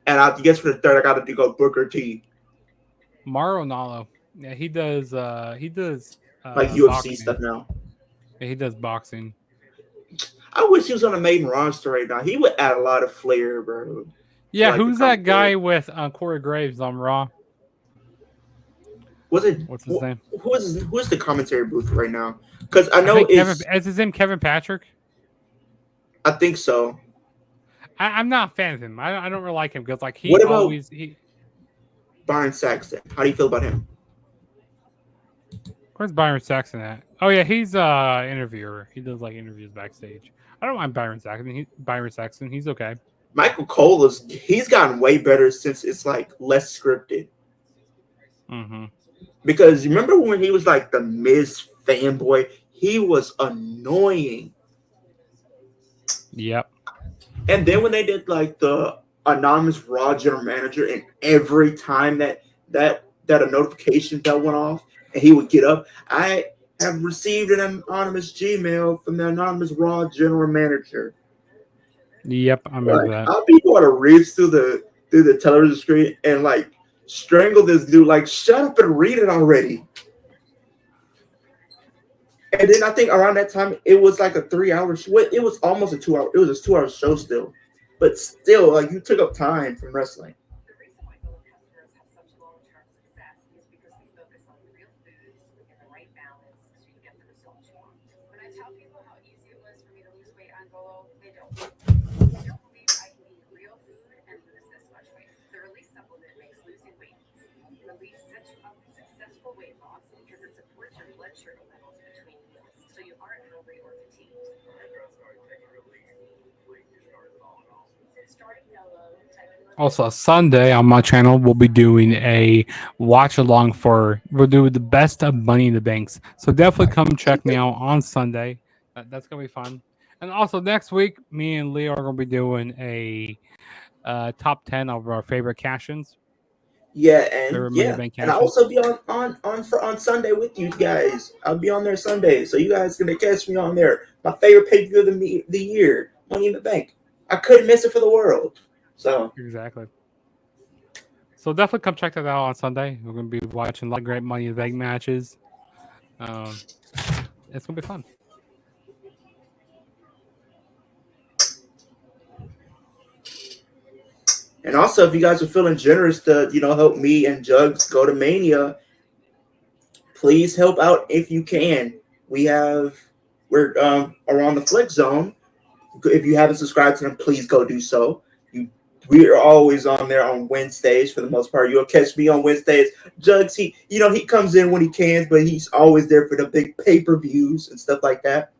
and I guess for the third I got to go Booker T. Mauro Ranallo. Yeah, he does Like UFC boxing. stuff now. Yeah, he does boxing. I wish he was on the main roster right now. He would add a lot of flair, bro. Yeah, like who's that guy with Corey Graves on Raw? Was it? What's his name? Who is the commentary booth right now? Because I know is his name Kevin Patrick? I think so. I'm not a fan of him. I don't really like him because like Byron Saxton. How do you feel about him? Where's Byron Saxton at? Oh yeah, he's interviewer. He does like interviews backstage. I don't mind Byron Saxton. He's okay. Michael Cole he's gotten way better since it's like less scripted. Mm-hmm. Because remember when he was like the Miz fanboy, he was annoying. Yep. And then when they did like the anonymous Raw general manager, and every time that a notification bell went off, and he would get up, I have received an anonymous Gmail from the anonymous Raw general manager. Yep, I remember that. I'll be able to read through the television screen and like strangle this dude. Like, shut up and read it already. And then I think around that time it was like a 3-hour show. It was almost a 2-hour. It was a 2-hour show still, but still, like you took up time from wrestling. Also, Sunday on my channel, we'll be doing a watch along we'll do the best of Money in the Banks. So definitely come check me out on Sunday. That's gonna be fun. And also next week, me and Leo are gonna be doing a top 10 of our favorite cash-ins, favorite Money in the Bank And I'll cash-ins. also be on Sunday with you guys. I'll be on there Sunday, so you guys gonna catch me on there. My favorite pay per view of the year, Money in the Bank. I couldn't miss it for the world. So Exactly. So definitely come check that out on Sunday. We're gonna be watching a lot of great Money in the Bank matches. Um, it's gonna be fun. and also if you guys are feeling generous to help me and Jugs go to Mania, please help out if you can. We're around the Flex Zone. If you haven't subscribed to them, please go do so. We are always on there on Wednesdays for the most part. You'll catch me on Wednesdays. Jugs, he comes in when he can, but he's always there for the big pay-per-views and stuff like that.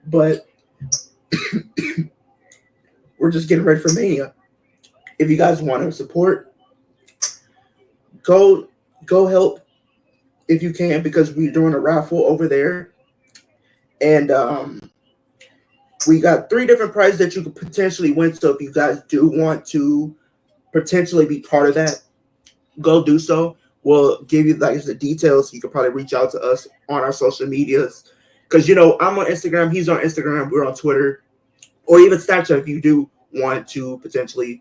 But we're just getting ready for Mania. If you guys want to support, go help if you can, because we're doing a raffle over there. And we got 3 different prizes that you could potentially win. So if you guys do want to potentially be part of that, go do so. We'll give you the details. You can probably reach out to us on our social medias. Because, I'm on Instagram. He's on Instagram. We're on Twitter. Or even Snapchat if you do want to potentially,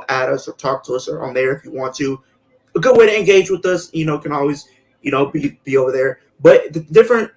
add us or talk to us or on there if you want to. A good way to engage with us, can always, be over there. But the different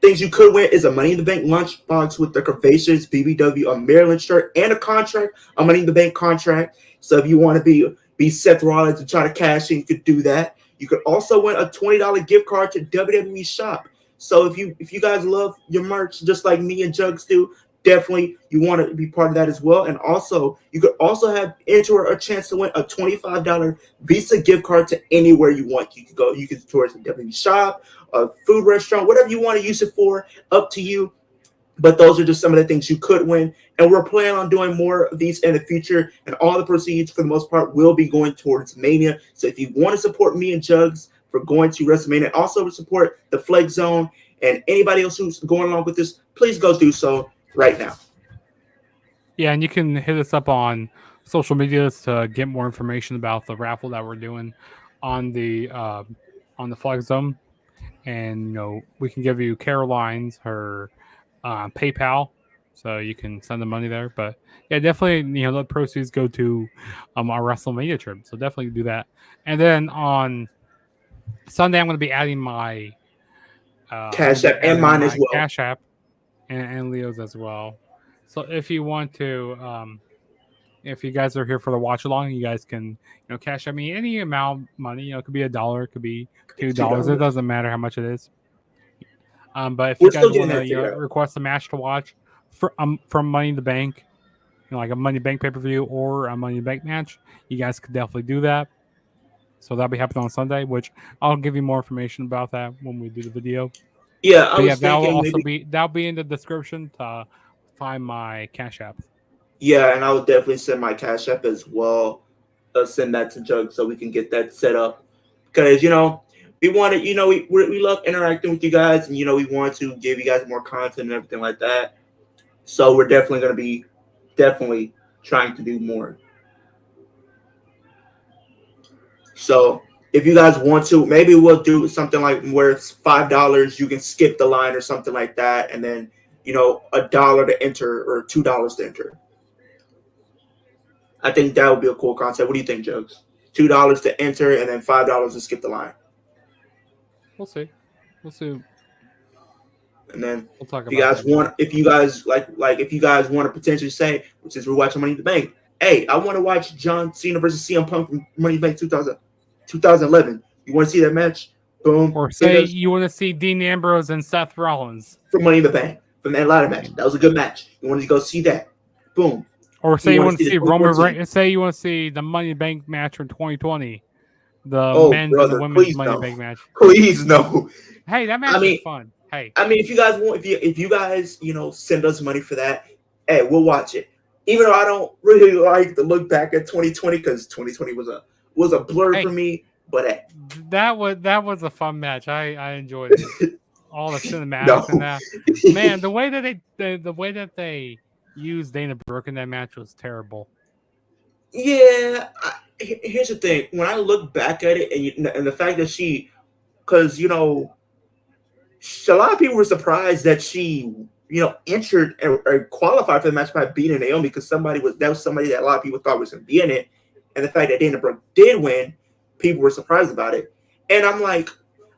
things you could win is a Money in the Bank lunchbox with the Curvaceous BBW, a Maryland shirt, and a contract, a Money in the Bank contract. So if you want to be Seth Rollins and try to cash in, you could do that. You could also win a $20 gift card to WWE Shop. So if you guys love your merch just like me and Jugs do, definitely you want to be part of that as well. And also you could also enter a chance to win a $25 Visa gift card to anywhere you want. You could towards the WWE Shop, a food restaurant, whatever you want to use it for, up to you. But those are just some of the things you could win. And we're planning on doing more of these in the future. And all the proceeds, for the most part, will be going towards Mania. So if you want to support me and Jugs for going to WrestleMania, and also to support the Flex Zone and anybody else who's going along with this, please go do so right now. Yeah, and you can hit us up on social medias to get more information about the raffle that we're doing on the Flex Zone. And we can give you Caroline's her PayPal, so you can send the money there. But yeah, definitely the proceeds go to our WrestleMania trip, so definitely do that. And then on Sunday, I'm going to be adding my Cash App and mine as well. Cash App and Leo's as well. So if you want to, if you guys are here for the watch along, you guys can cash at me any amount of money. It could be $1, it could be $2. It doesn't matter how much it is. But if you guys want to request a match to watch from Money in the Bank, like a Money in the Bank pay-per-view or a Money in the Bank match, you guys could definitely do that. So that'll be happening on Sunday, which I'll give you more information about that when we do the video. Yeah, that'll be in the description to find my Cash App. Yeah, and I would definitely send my Cash App as well. Send that to Jug so we can get that set up. Because we want to, we love interacting with you guys, and we want to give you guys more content and everything like that. So we're definitely going to be trying to do more. So if you guys want to, maybe we'll do something like where it's $5, you can skip the line or something like that, and then $1 to enter or $2 to enter. I think that would be a cool concept. What do you think, Jugs? $2 to enter and then $5 to skip the line. We'll see. And then we'll talk if you guys want to potentially say, since we're watching Money in the Bank, hey, I want to watch John Cena versus CM Punk from Money in the Bank 2011. You want to see that match? Boom. Or say you want to see Dean Ambrose and Seth Rollins from Money in the Bank, from that ladder match. That was a good match. You want to go see that? Boom. Or say you want to see Roman Reigns. Say you want to see the Money in the Bank match from 2020. The men's and the women's Money in the Bank match. Please no. Hey, that match is fun. Hey, if you guys want, if you guys send us money for that, hey, we'll watch it. even though I don't really like to look back at 2020 because 2020 was a blur for Hey, me. But that was a fun match. I enjoyed it. All the cinematics and no, that. Man, the way that the way that they used Dana Brooke in that match was terrible. yeah. Here's the thing: when I look back at it, and the fact that because a lot of people were surprised that she, entered or qualified for the match by beating Naomi because that was somebody that a lot of people thought was going to be in it, and the fact that Dana Brooke did win, people were surprised about it, and I'm like,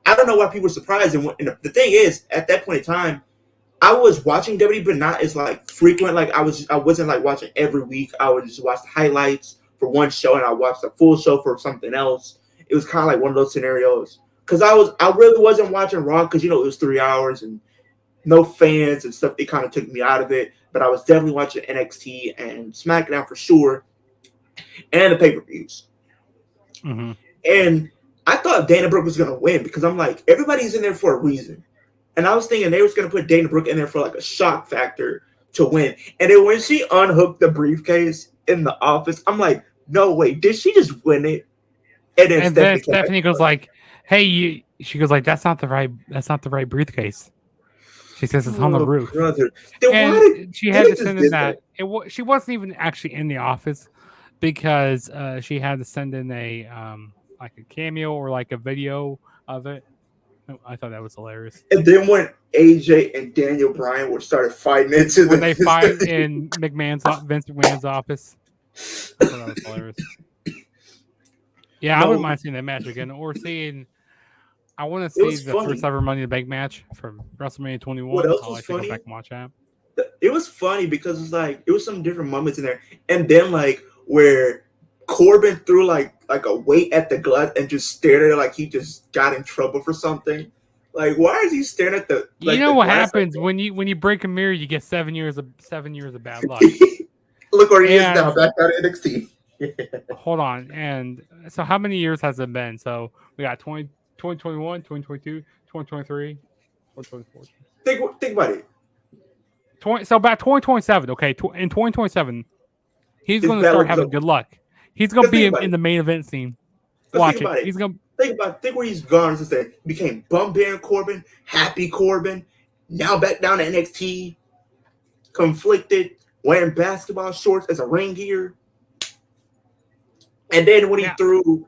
I don't know why people were surprised. And the thing is, at that point in time, I was watching WWE, but not as like frequent. Like I wasn't like watching every week. I would just watch the highlights for one show, and I watched the full show for something else. It was kind of like one of those scenarios because I really wasn't watching Raw because it was 3 hours and no fans and stuff. It kind of took me out of it. But I was definitely watching NXT and SmackDown for sure, and the pay-per-views. Mm-hmm. And I thought Dana Brooke was gonna win because I'm like, everybody's in there for a reason. And I was thinking they was gonna put Dana Brooke in there for like a shock factor to win. And then when she unhooked the briefcase in the office, I'm like, no way, did she just win it? And then Stephanie goes like, "Hey, she goes like, that's not the right briefcase." She says it's on the oh, roof. brother. Then why And she they had to just send did in that. She wasn't even actually in the office because she had to send in a like a cameo or like a video of it. I thought that was hilarious. And then when AJ and Daniel Bryan were started fighting into When they fight the in Vince McMahon's office, I thought that was hilarious. Yeah, I wouldn't no, mind seeing that match again or seeing. I want to it see was the first funny. ever Money in the Bank match from WrestleMania What 21. else I'll was like to go back funny? and watch that. It was funny because it's like it was some different moments in there, and then like where Corbin threw like a weight at the glut and just stared at it like he just got in trouble for something. Like, why is he staring at the You like know the what glass happens like when you break a mirror? You get 7 years of bad luck. that? Look where he is now, And back out of NXT. hold on, and so how many years has it been? So we got 2021, 2022, 2023, 2024. Think about it. 20, so about 2027, okay? In 2027, he's His going to bad start luck is having over. good luck. He's going to Because be think about in it. the main event scene. Because think Watch it. about it. He's going to Think where he's gone since then. Became Bum Baron Corbin, Happy Corbin, now back down to NXT, conflicted, wearing basketball shorts as a ring gear. And then when he yeah, threw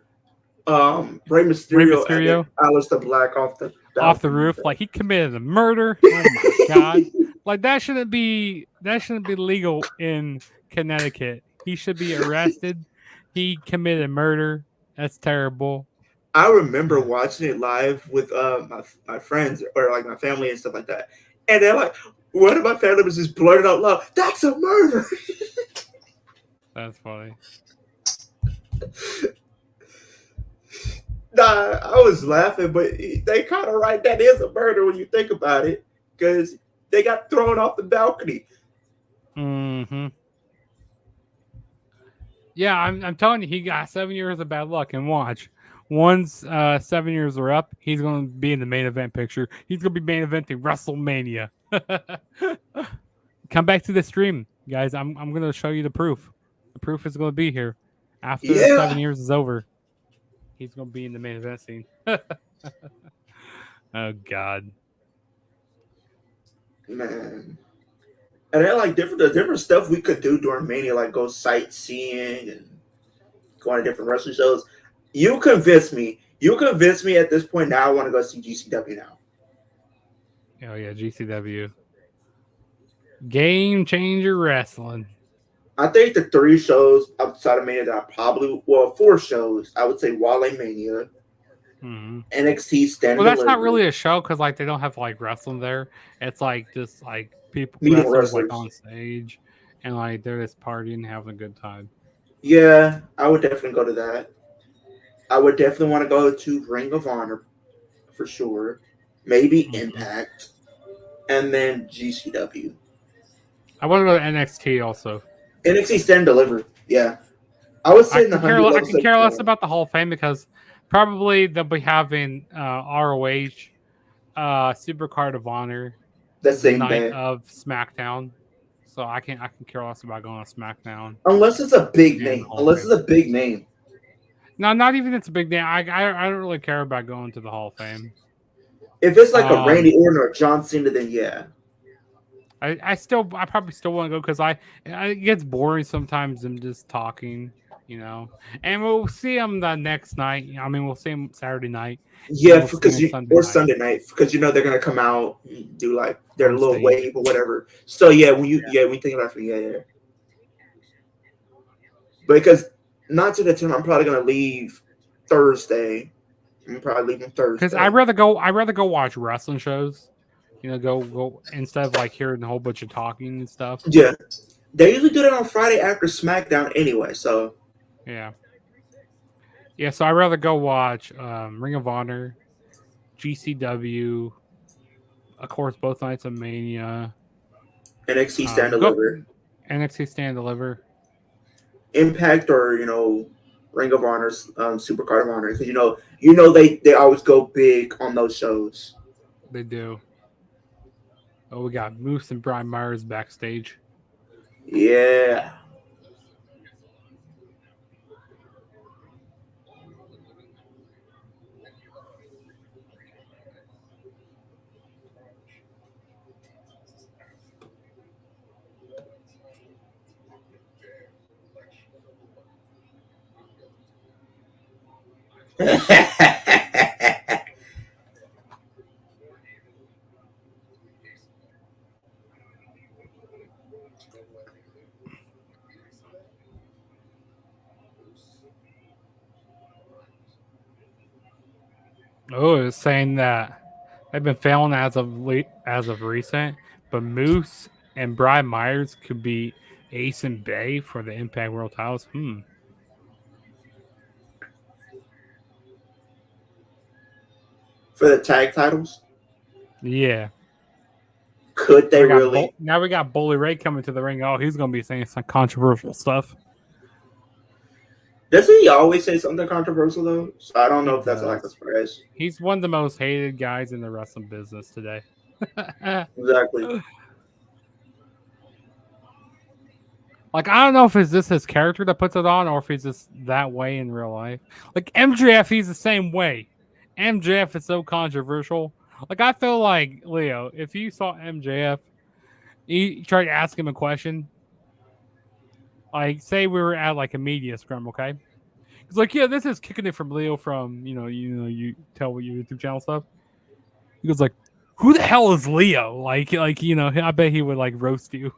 Rey Rey Mysterio and then Mysterio Aleister Black off the off the balcony. roof like he committed a murder. Oh my god. Like that shouldn't be legal in Connecticut. He should be arrested. He committed murder. That's terrible. I remember watching it live with my friends or like my family and stuff like that. And they're like, one of my family was just blurting out loud, "That's a murder." That's funny. Nah, I was laughing, but they kind of right. That is a murder when you think about it, because they got thrown off the balcony. Mm-hmm. Yeah, I'm telling you, he got 7 years of bad luck. And watch, once 7 years are up, he's going to be in the main event picture. He's going to be main eventing WrestleMania. Come back to the stream, guys. I'm going to show you the proof. The proof is going to be here after Yeah, 7 years is over. He's going to be in the main event scene. Oh God, man. And then like the different stuff we could do during Mania, like go sightseeing and go on to different wrestling shows. You convinced me. You convinced me at this point. Now I want to go see GCW now. oh yeah, GCW, Game Changer Wrestling. I think the 3 shows outside of Mania that I 4 shows. I would say Wale Mania, Mm-hmm. NXT Stand Well, and that's not Deliver, really a show because like they don't have like wrestling there. It's like just like people meeting wrestlers like wrestlers. on stage, and like they're just partying, having a good time. Yeah, I would definitely go to that. I would definitely want to go to Ring of Honor for sure. Maybe Mm-hmm. Impact, and then GCW. I want to go to NXT also. NXT Stand and Deliver. Yeah, I would say in the 100 I level can care less section. about the Hall of Fame because probably they'll be having ROH, Supercard of Honor, That the same night day. of SmackDown. so I can care less about going to SmackDown Unless it's a big and the name. Hall of Unless Fame. it's a big name. No, not even it's a big name. I don't really care about going to the Hall of Fame. If it's like a Um, Randy Orton or John Cena, then yeah. I probably still want to go because it gets boring sometimes them just talking, and we'll see them the next night. I mean, we'll see them Saturday night, and then Yeah, we'll see them because on you Sunday or night Sunday night because they're gonna come out and do like their on little stage. wave or whatever. So yeah, when you think about it, yeah. Because not to the time, I'm probably gonna leave Thursday. I'm probably leaving Because Thursday. I'd rather go watch wrestling shows, go instead of like hearing a whole bunch of talking and stuff. Yeah, they usually do that on Friday after SmackDown anyway. So Yeah, yeah. So I'd rather go watch Ring of Honor, GCW, of course, both nights of Mania. NXT Stand Go Deliver, NXT Stand Deliver. Impact, or Ring of Honor's Supercard of Honor because they always go big on those shows. They do. Oh, we got Moose and Brian Myers backstage. Yeah. Oh, it's saying that they've been failing as of recent, but Moose and Brian Myers could be Ace and Bay for the Impact World Titles. For the tag titles, Yeah. could they really? Now we got Bully Ray coming to the ring. Oh, he's gonna be saying some controversial stuff. Doesn't he always say something controversial though? So I don't He know if that's like a does. surprise. He's one of the most hated guys in the wrestling business today. Exactly. Like, I don't know if it's just his character that puts it on or if he's just that way in real life. Like MJF, he's the same way. MJF is so controversial. Like, I feel like Leo, if you saw MJF, you tried to ask him a question. Like, say we were at like a media scrum, okay? He's like, yeah, this is kicking it from Leo from you tell what your YouTube channel stuff. He goes like, who the hell is Leo? I bet he would like roast you.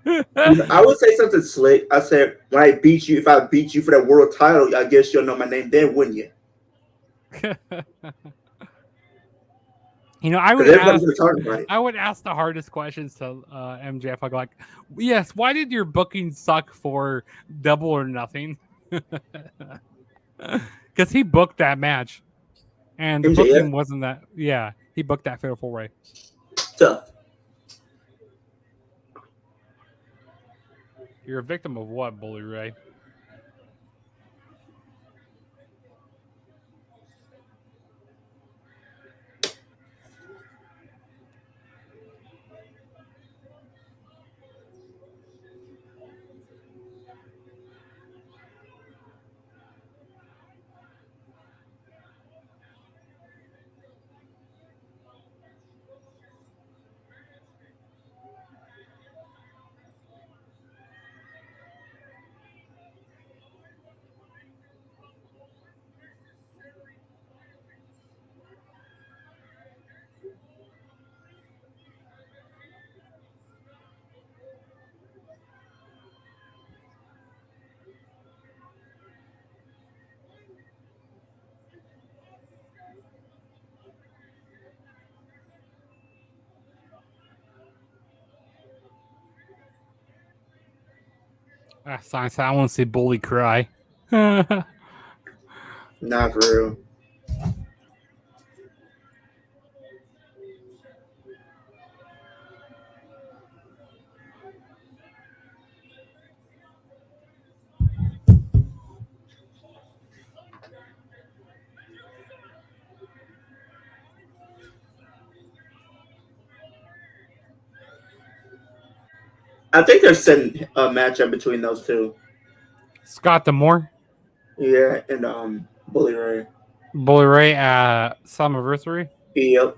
I would say something slick. I said, when I beat you, if I beat you for that world title, I guess you'll know my name then, wouldn't you? I would Because everybody's ask going to talk about it. I would ask the hardest questions to MJF. Like, yes, why did your booking suck for Double or Nothing? Because he booked that match, and the MJF, booking wasn't that. Yeah, he booked that Fatal 4-Way. tough. You're a victim of what, Bully Ray? Science. I want to see Bully cry. Not for real. I think they're setting a matchup between those two. Scott D'Amore, Yeah, and Bully Ray. Bully Ray at Summerversary. Yep.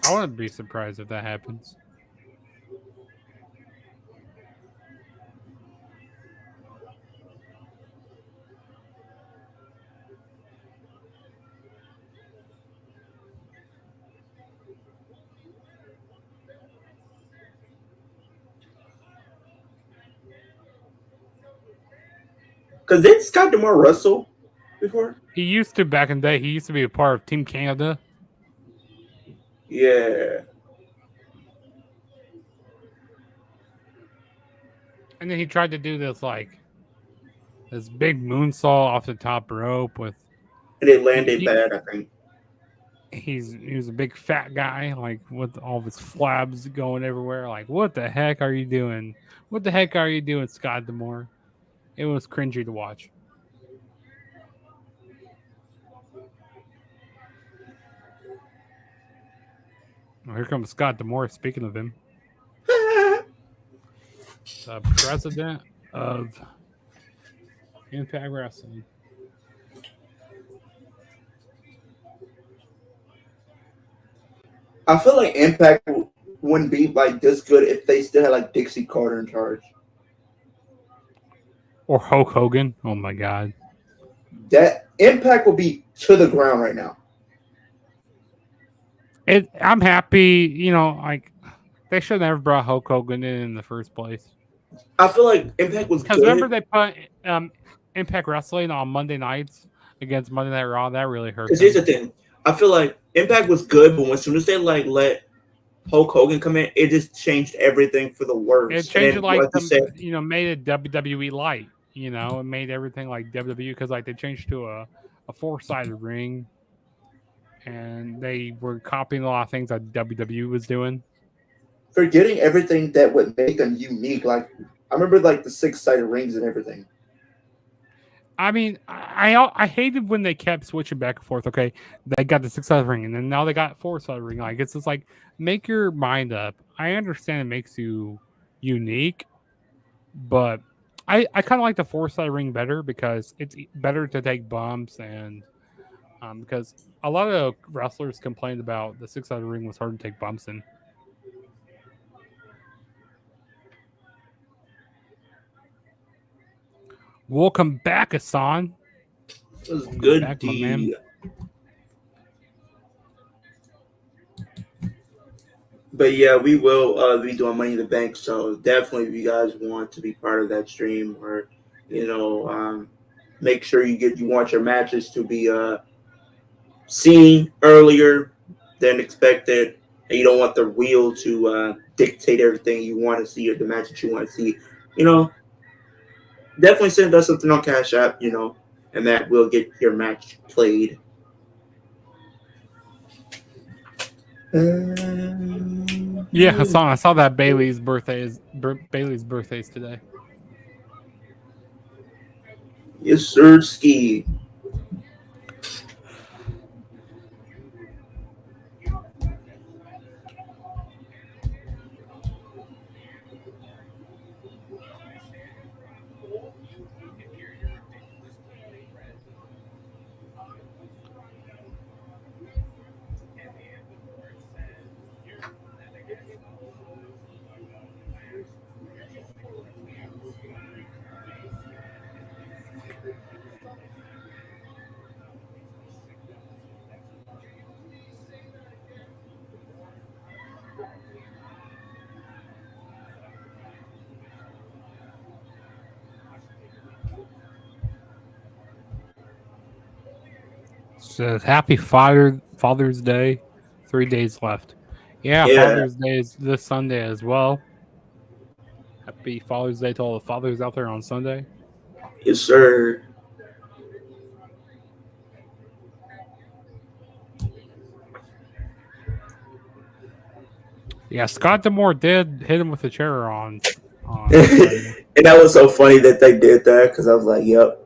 I wouldn't be surprised if that happens. Because did Scott Demore wrestle before? He used to back in the day. He used to be a part of Team Canada, Yeah. and then he tried to do this big moonsault off the top rope with. And it landed He, bad, I think. he was a big fat guy, like with all of his flabs going everywhere. Like, what the heck are you doing? What the heck are you doing, Scott D'Amore? It was cringy to watch. Well, here comes Scott D'Amore. Speaking of him, the president of Impact Wrestling. I feel like Impact wouldn't be like this good if they still had like Dixie Carter in charge. Or Hulk Hogan. Oh my God. That Impact will be to the ground right now. I'm happy, like they should have never brought Hulk Hogan in the first place. I feel like Impact was Because good. remember they put Impact Wrestling on Monday nights against Monday Night Raw. That really hurt. Because here's the thing, I feel like Impact was good, but as soon as they like let Hulk Hogan come in, it just changed everything for the worse. It changed and it like said, made it WWE light. It made everything like WWE because like they changed to a 4-sided ring, and they were copying a lot of things that WWE was doing. forgetting everything that would make them unique. Like I remember like the 6-sided rings and everything. I mean, I hated when they kept switching back and forth. Okay, they got the 6-sided ring, and then now they got 4-sided ring. Like it's just like make your mind up. I understand it makes you unique, but I kind of like the 4-sided ring better because it's better to take bumps and because a lot of wrestlers complained about the 6-sided ring was hard to take bumps in. Welcome back, Hassan. It was good, back, my man. But yeah, we will be doing Money in the Bank. So definitely, if you guys want to be part of that stream, or make sure you want your matches to be seen earlier than expected, and you don't want the wheel to dictate everything you want to see or the match that you want to see. Definitely send us something on Cash App, and that will get your match played. Yeah, Hassan, I saw that Bailey's birthday Bailey's birthday's today. Yes, sir, Ski. Says happy Father's Day. 3 days left. Yeah, Father's Day is this Sunday as well. Happy Father's Day to all the fathers out there on Sunday. Yes, sir. Yeah, Scott D'Amore did hit him with a chair on and that was so funny that they did that because I was like, yep.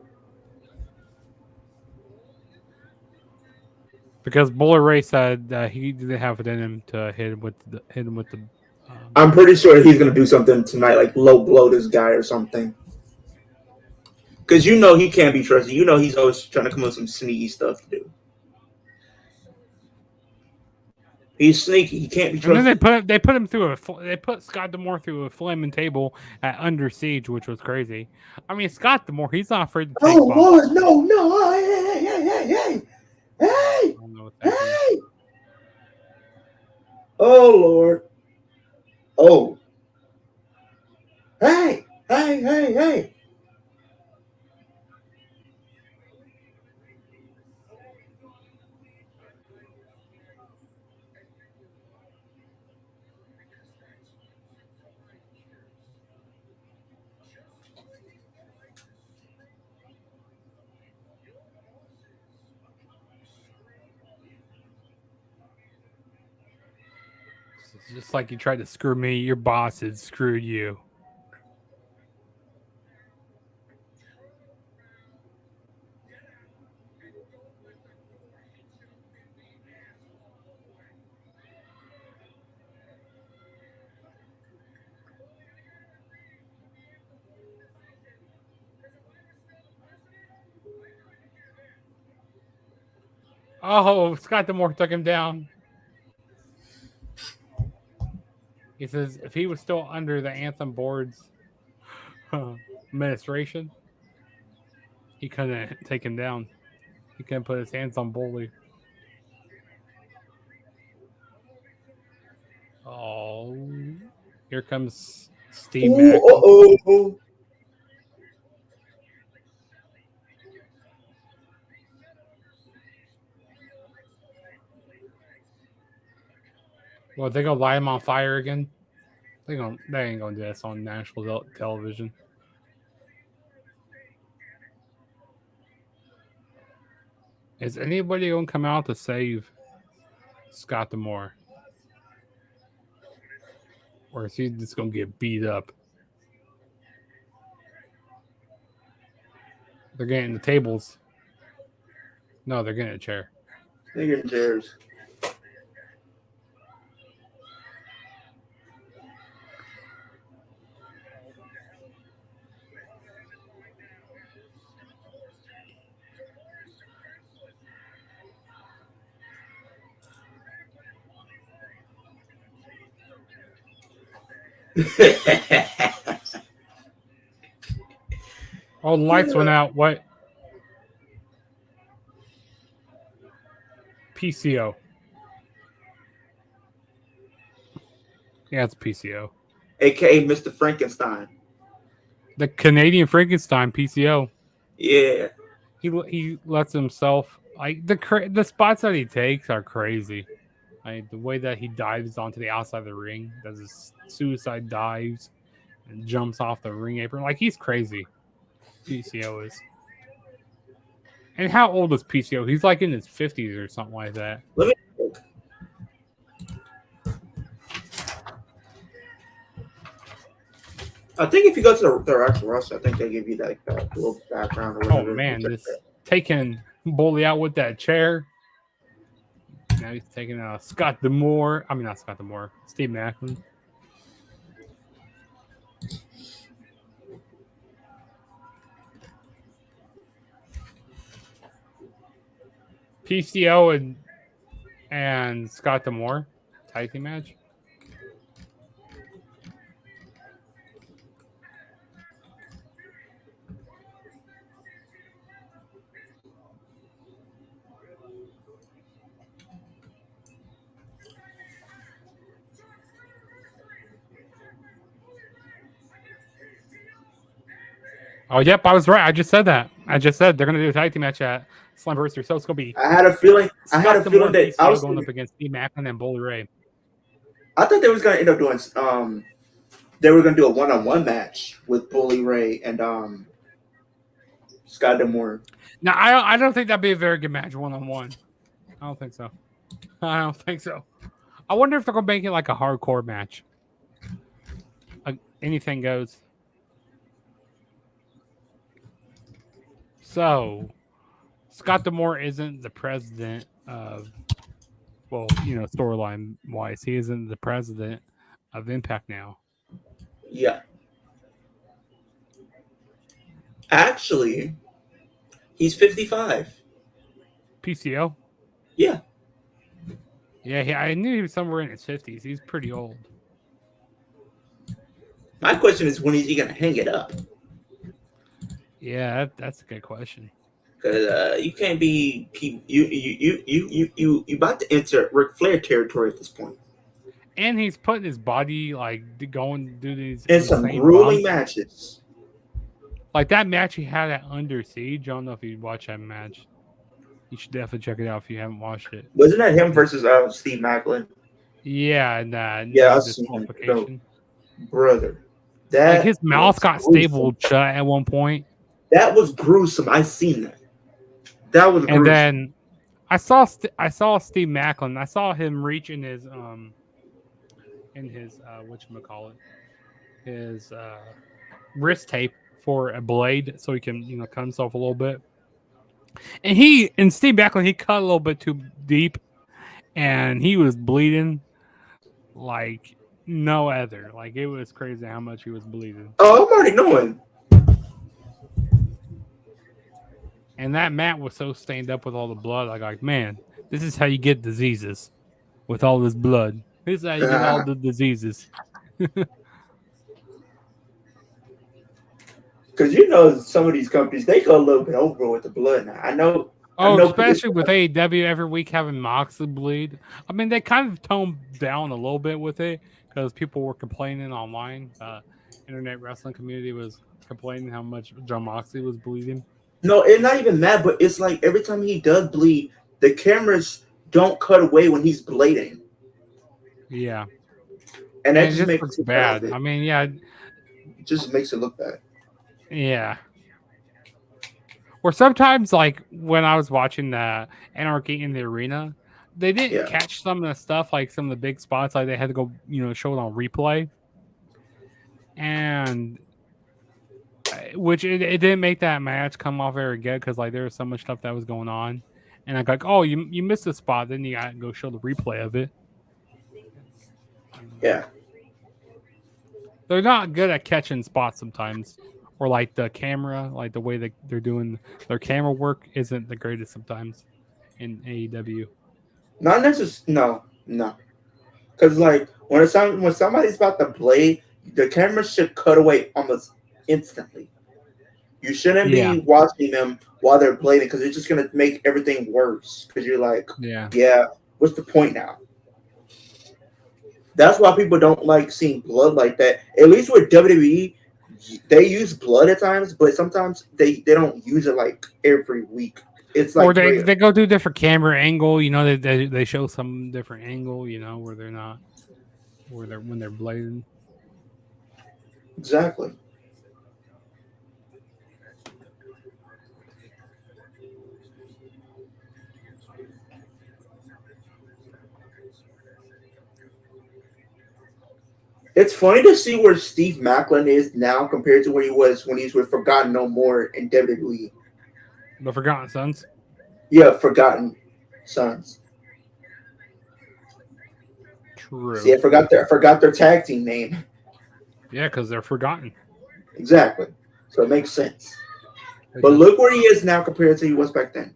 Because Bullet Ray said that he didn't have it in him to hit him with the I'm pretty sure he's gonna do something tonight, like low blow this guy or something. Because you know he can't be trusted. You know he's always trying to come up with some sneaky stuff to do. He's sneaky. He can't be And then trusted. they put him through they put Scott D'Amore through a flaming table at Under Siege, which was crazy. I mean, Scott D'Amore, he's not afraid to take Oh bombs. Lord, no! Hey! I don't know what's happening. Hey! Oh Lord! Oh! Hey! It's just like you tried to screw me, your boss had screwed you. Oh, Scott D'Amore took him down. He says if he was still under the Anthem board's administration, he couldn't take him down. He couldn't put his hands on Bully. Oh, here comes Steve Mack. Oh! Well, they gonna light him on fire again? They ain't gonna do this on national television. Is anybody gonna come out to save Scott D'Amore? Or is he just gonna get beat up? They're getting the tables. No, they're getting a chair. They're getting chairs. Oh, the lights went out. What? PCO. Yeah, it's PCO. AKA Mr. Frankenstein. The Canadian Frankenstein PCO. Yeah. He lets himself like the spots that he takes are crazy. Like the way that he dives onto the outside of the ring, does his suicide dives, and jumps off the ring apron. Like he's crazy. PCO is. And how old is PCO? He's like in his 50s or something like that. Let me look. I think if you go to the actual roster, I think they give you that little background or whatever. Oh man, this taking Bully out with that chair. Now he's taking Scott D'Amore. I mean, not Scott D'Amore. Steve Macklin. PCO and Scott D'Amore tag team match. Oh, yep, I was right. I just said that. I just said they're going to do a tag team match at Slammiversary. So it's going to be. I had a feeling. I had a feeling that I was going up against Steve Macklin and Bully Ray. I thought they was going to end up doing. They were going to do a one-on-one match with Bully Ray and Scott D'Amore. No, I don't think that'd be a very good match one-on-one. I don't think so. I don't think so. I wonder if they're going to make it like a hardcore match. Anything goes. So, Scott D'Amore isn't the president of, well, storyline wise, he isn't the president of Impact now. Yeah. Actually, he's 55. PCO. Yeah. Yeah, I knew he was somewhere in his 50s. He's pretty old. My question is, when is he gonna hang it up? Yeah, that's a good question. Because you can't be you about to enter Ric Flair territory at this point. And he's putting his body going to do these In some insane grueling bumps. matches. Like that match he had at Under Siege. I don't know if you watched that match. You should definitely check it out if you haven't watched it. Wasn't that him He- versus Steve Macklin? Yeah, and Yeah, no I seen it. No, disqualification. brother. Like That his mouth was got gruesome. stapled shut at one point, That was gruesome. I seen that. That was and gruesome. then I saw Steve Macklin. I saw him reach in his whatchamacallit, his wrist tape for a blade so he can cut himself a little bit. And Steve Macklin, he cut a little bit too deep, and he was bleeding like no other. Like it was crazy how much he was bleeding. Oh, I'm already knowing. And that mat was so stained up with all the blood. Like man, this is how you get diseases with all this blood. This is how you get all the diseases. Because you know some of these companies, they go a little bit over with the blood now. I know. I Oh, know. especially with AEW every week having Moxley bleed. I mean, they kind of toned down a little bit with it because people were complaining online. Internet wrestling community was complaining how much John Moxley was bleeding. No, it's not even that, but it's like every time he does bleed, the cameras don't cut away when he's bleeding. Yeah, And that and it just just makes looks it bad. bad. I mean, yeah, It just makes it look bad. yeah. Or sometimes, like when I was watching the Anarchy in the Arena, they didn't Yeah. catch some of the stuff, like some of the big spots, like they had to go, show it on replay, and which it didn't make that match come off very good because like there was so much stuff that was going on, and I'm like, oh, you missed a spot, then you got to go show the replay of it. Yeah. They're not good at catching spots sometimes, or like the camera, like the way that they're doing their camera work isn't the greatest sometimes in AEW. Not necessarily. No. Because like when somebody's about to blade, the camera should cut away almost instantly. You shouldn't Yeah, be watching them while they're blading because it's just gonna make everything worse. Because you're like, yeah. yeah, what's the point now? That's why people don't like seeing blood like that. At least with WWE, they use blood at times, but sometimes they don't use it like every week. It's Or like they, rare. they go to a different camera angle, they show some different angle, where they're not where they're when they're blading. Exactly. It's funny to see where Steve Macklin is now compared to where he was when he was with Forgotten No More in WWE. The Forgotten Sons. Yeah, Forgotten Sons. See, True. I forgot their tag team name. Yeah, because they're forgotten. Exactly. So it makes sense. It But does. look where he is now compared to he was back then.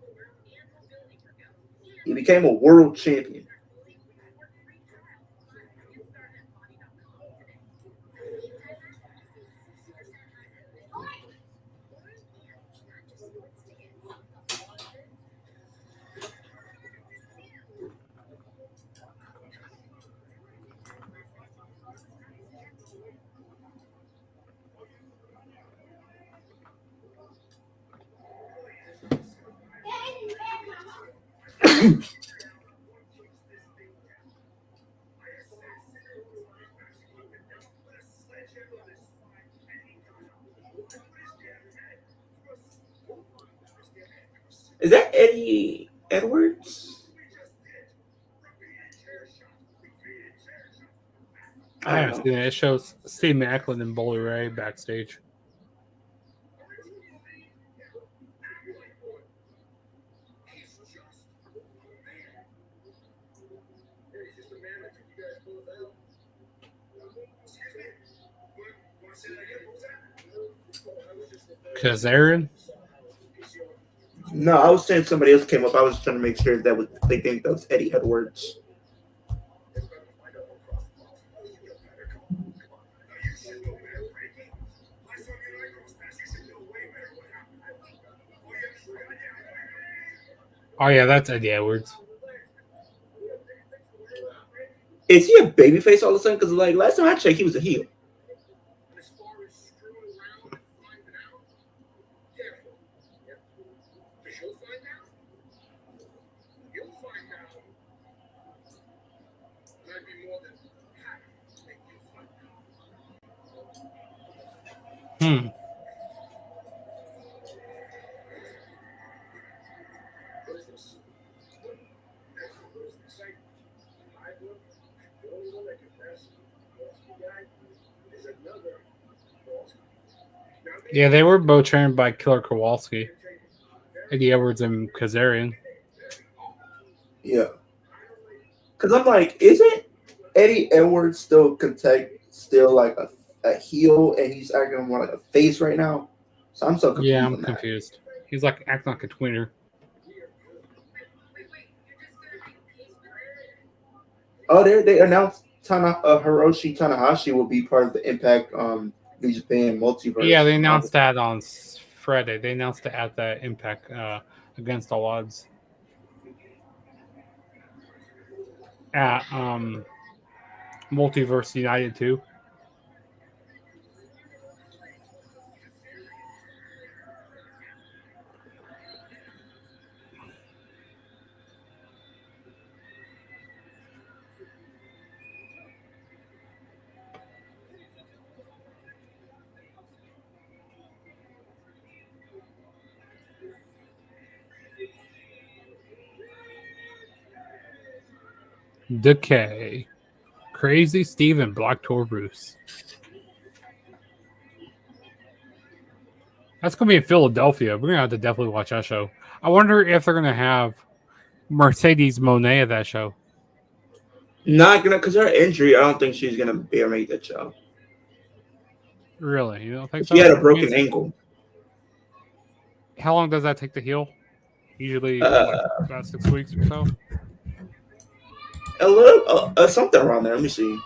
He became a world champion. Is that Eddie Edwards? I I don't haven't know. seen it. It shows Steve Macklin and Bully Ray backstage. Kazarian? No, I was saying somebody else came up. I was trying to make sure they think that was Eddie Edwards. Oh yeah, that's Eddie Edwards. Is he a babyface all of a sudden? Because like last time I checked, he was a heel. Hmm. Yeah, they were both trained by Killer Kowalski. Eddie Edwards and Kazarian. Yeah. Because I'm like, isn't Eddie Edwards still like a heel, and he's acting more like a face right now? So I'm so confused. Yeah, I'm confused. He's like acting like a tweener. Oh, they announced Hiroshi Tanahashi will be part of the Impact New Japan Multiverse. Yeah, they announced that on Friday. They announced it at the Impact Against All Odds at Multiverse United 2. Decay. Crazy Steve and Black Taurus. That's going to be in Philadelphia. We're going to have to definitely watch that show. I wonder if they're going to have Mercedes Monet at that show. Not gonna, because her injury, I don't think she's gonna be able to make that show. Really? You don't think so? She had a broken ankle. How long does that take to heal? Usually about 6 weeks or so. A little, something around there. Let me see.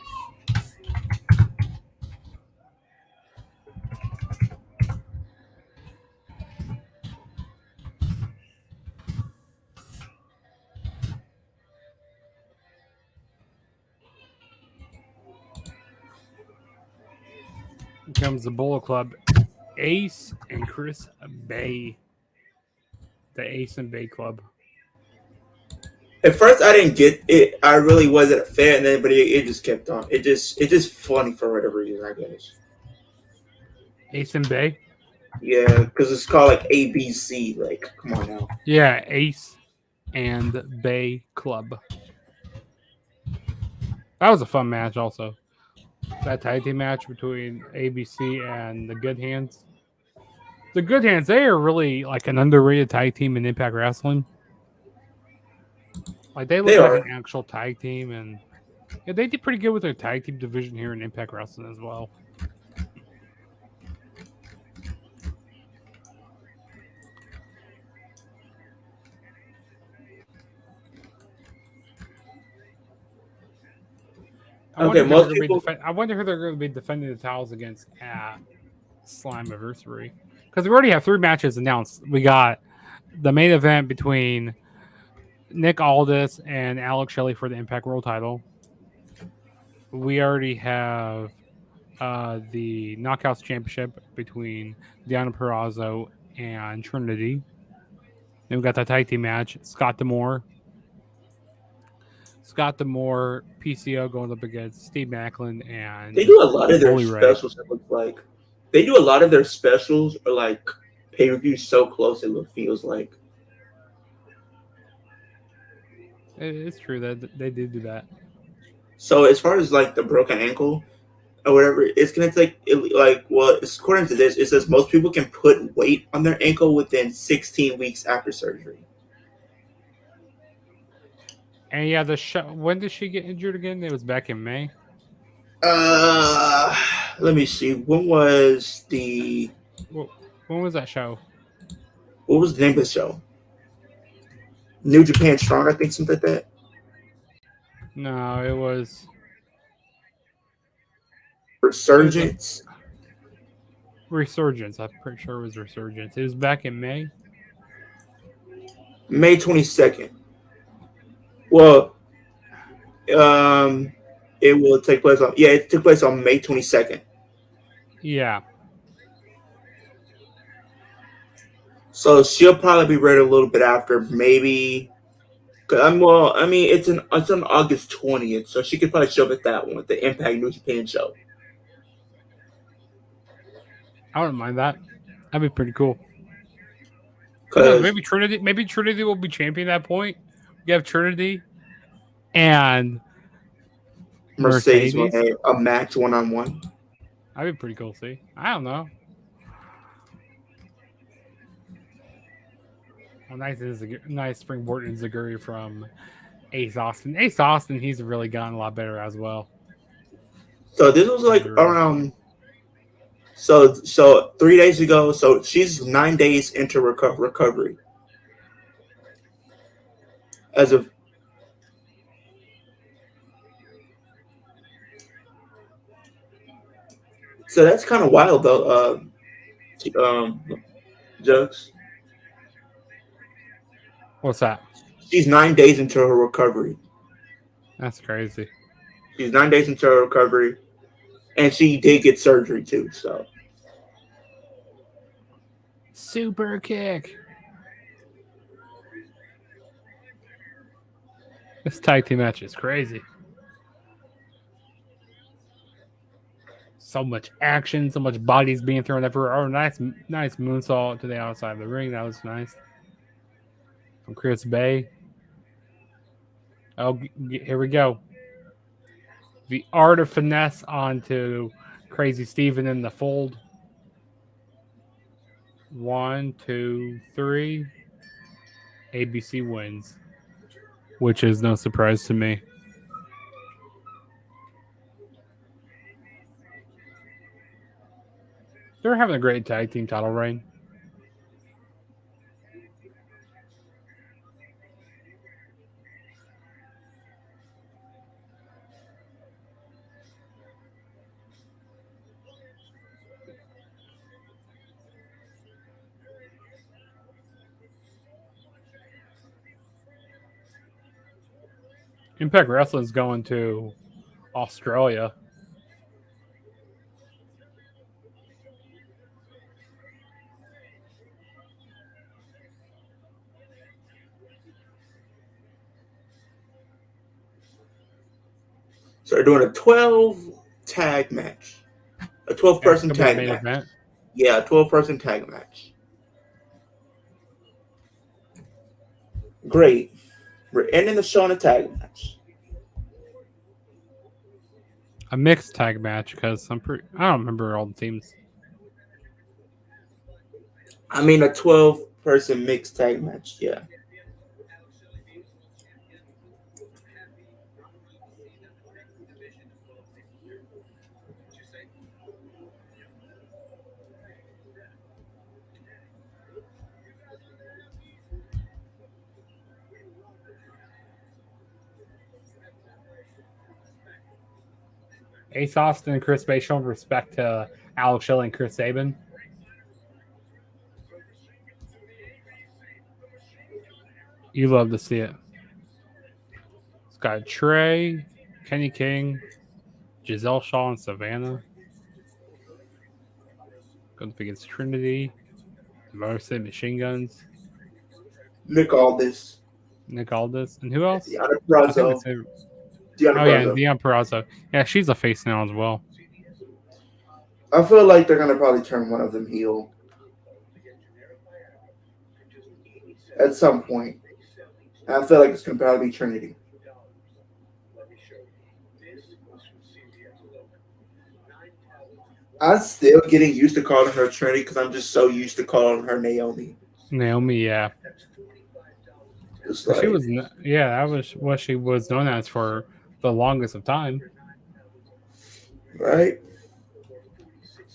Here comes the Bullet Club. Ace and Chris Bay. The Ace and Bay Club. At first, I didn't get it. I really wasn't a fan, but it just kept on. It just funny for whatever reason, I guess. Ace and Bay? Yeah, because it's called like ABC. Like, come on now. Yeah, Ace and Bay Club. That was a fun match also. That tag team match between ABC and the Good Hands. The Good Hands, they are really like an underrated tag team in Impact Wrestling. Like they look like an actual tag team, and yeah, they did pretty good with their tag team division here in Impact Wrestling as well. I wonder who they're going to be defending the titles against at Slammiversary. Because we already have 3 matches announced. We got the main event between Nick Aldis and Alex Shelley for the Impact World title. We already have the Knockouts Championship between Deonna Purrazzo and Trinity. Then we got that tag team match. Scott D'Amore, PCO going up against Steve Macklin, and they do a lot of their specials. It looks like they do a lot of their specials or like pay-per-views so close. It feels like it's true that they did do that. So as far as like the broken ankle or whatever, it's gonna take according to this, it says most people can put weight on their ankle within 16 weeks after surgery. And yeah, when did she get injured again? It was back in May. Let me see. When was When was that show? what was the name of the show? New Japan Strong, I think, something like that. No, it was like Resurgence. Resurgence. I'm pretty sure it was Resurgence. It was back in May. May 22nd. Well, it will take place on it took place on May 22nd. Yeah. So she'll probably be ready a little bit after, maybe. I mean, it's on August 20th, so she could probably show up at that one, the Impact New Japan show. I wouldn't mind that. That'd be pretty cool. Who knows? Because Maybe Trinity will be champion at that point. You have Trinity and Mercedes will Mercedes. have a match 1-on-1. That'd be pretty cool. See, I don't know. How nice is a nice springboard and Zaguri from Ace Austin. Ace Austin, he's really gotten a lot better as well. So this was like around. So 3 days ago. So she's 9 days into recovery. As of so that's kind of wild though. Jokes. What's that? She's 9 days into her recovery. That's crazy. She's 9 days into her recovery, and she did get surgery too. So Super kick. This tag team match is crazy. So much action, so much bodies being thrown everywhere. Oh, nice moonsault to the outside of the ring. That was nice. From Chris Bay. Oh, here we go. The art of finesse onto Crazy Steven in the fold. 1, 2, 3. ABC wins, which is no surprise to me. They're having a great tag team title reign. Impact Wrestling's going to Australia. they're doing a 12 tag match, a 12-person tag match. Event. Yeah, a 12-person tag match. Great. We're ending the show on a tag match. A mixed tag match because I don't remember all the teams. I mean, a 12-person mixed tag match. Yeah. Ace Austin and Chris Bay showing respect to Alex Shelley and Chris Sabin. You love to see it. It's got Trey, Kenny King, Giselle Shaw, and Savannah. Going up against Trinity, Motor City Machine Guns, Nick Aldis. and who else? Deanna Purrazzo. Deanna Purrazzo. Yeah, she's a face now as well. I feel like they're gonna probably turn one of them heel at some point. And I feel like it's gonna probably be Trinity. I'm still getting used to calling her Trinity because I'm just so used to calling her Naomi. Naomi, yeah. Like, she was, that was what she was known as for the longest of time. Right.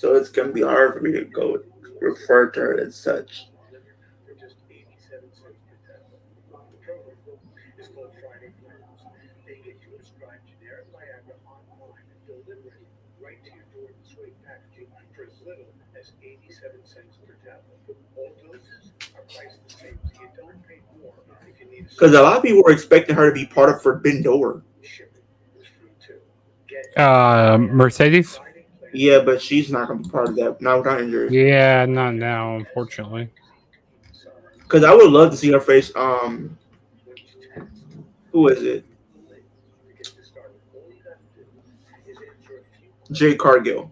so it's gonna be hard for me to go refer to her as such. For just 87 cents per tablet. The program is called Friday Plans. They get you prescribed generic Viagra online and delivered right to your door in sweet packaging for as little as 87 cents per tablet. All doses are priced the same, so you don't pay more if you need a Because a lot of people were expecting her to be part of Forbidden Door. shipping is free too. Get Mercedes. Friday Plans. Yeah, but she's not gonna be part of that. Not without injury. Yeah, not now, unfortunately. Because I would love to see her face. Who is it? To get this started, all you got to do is answer a few Jay Cargill.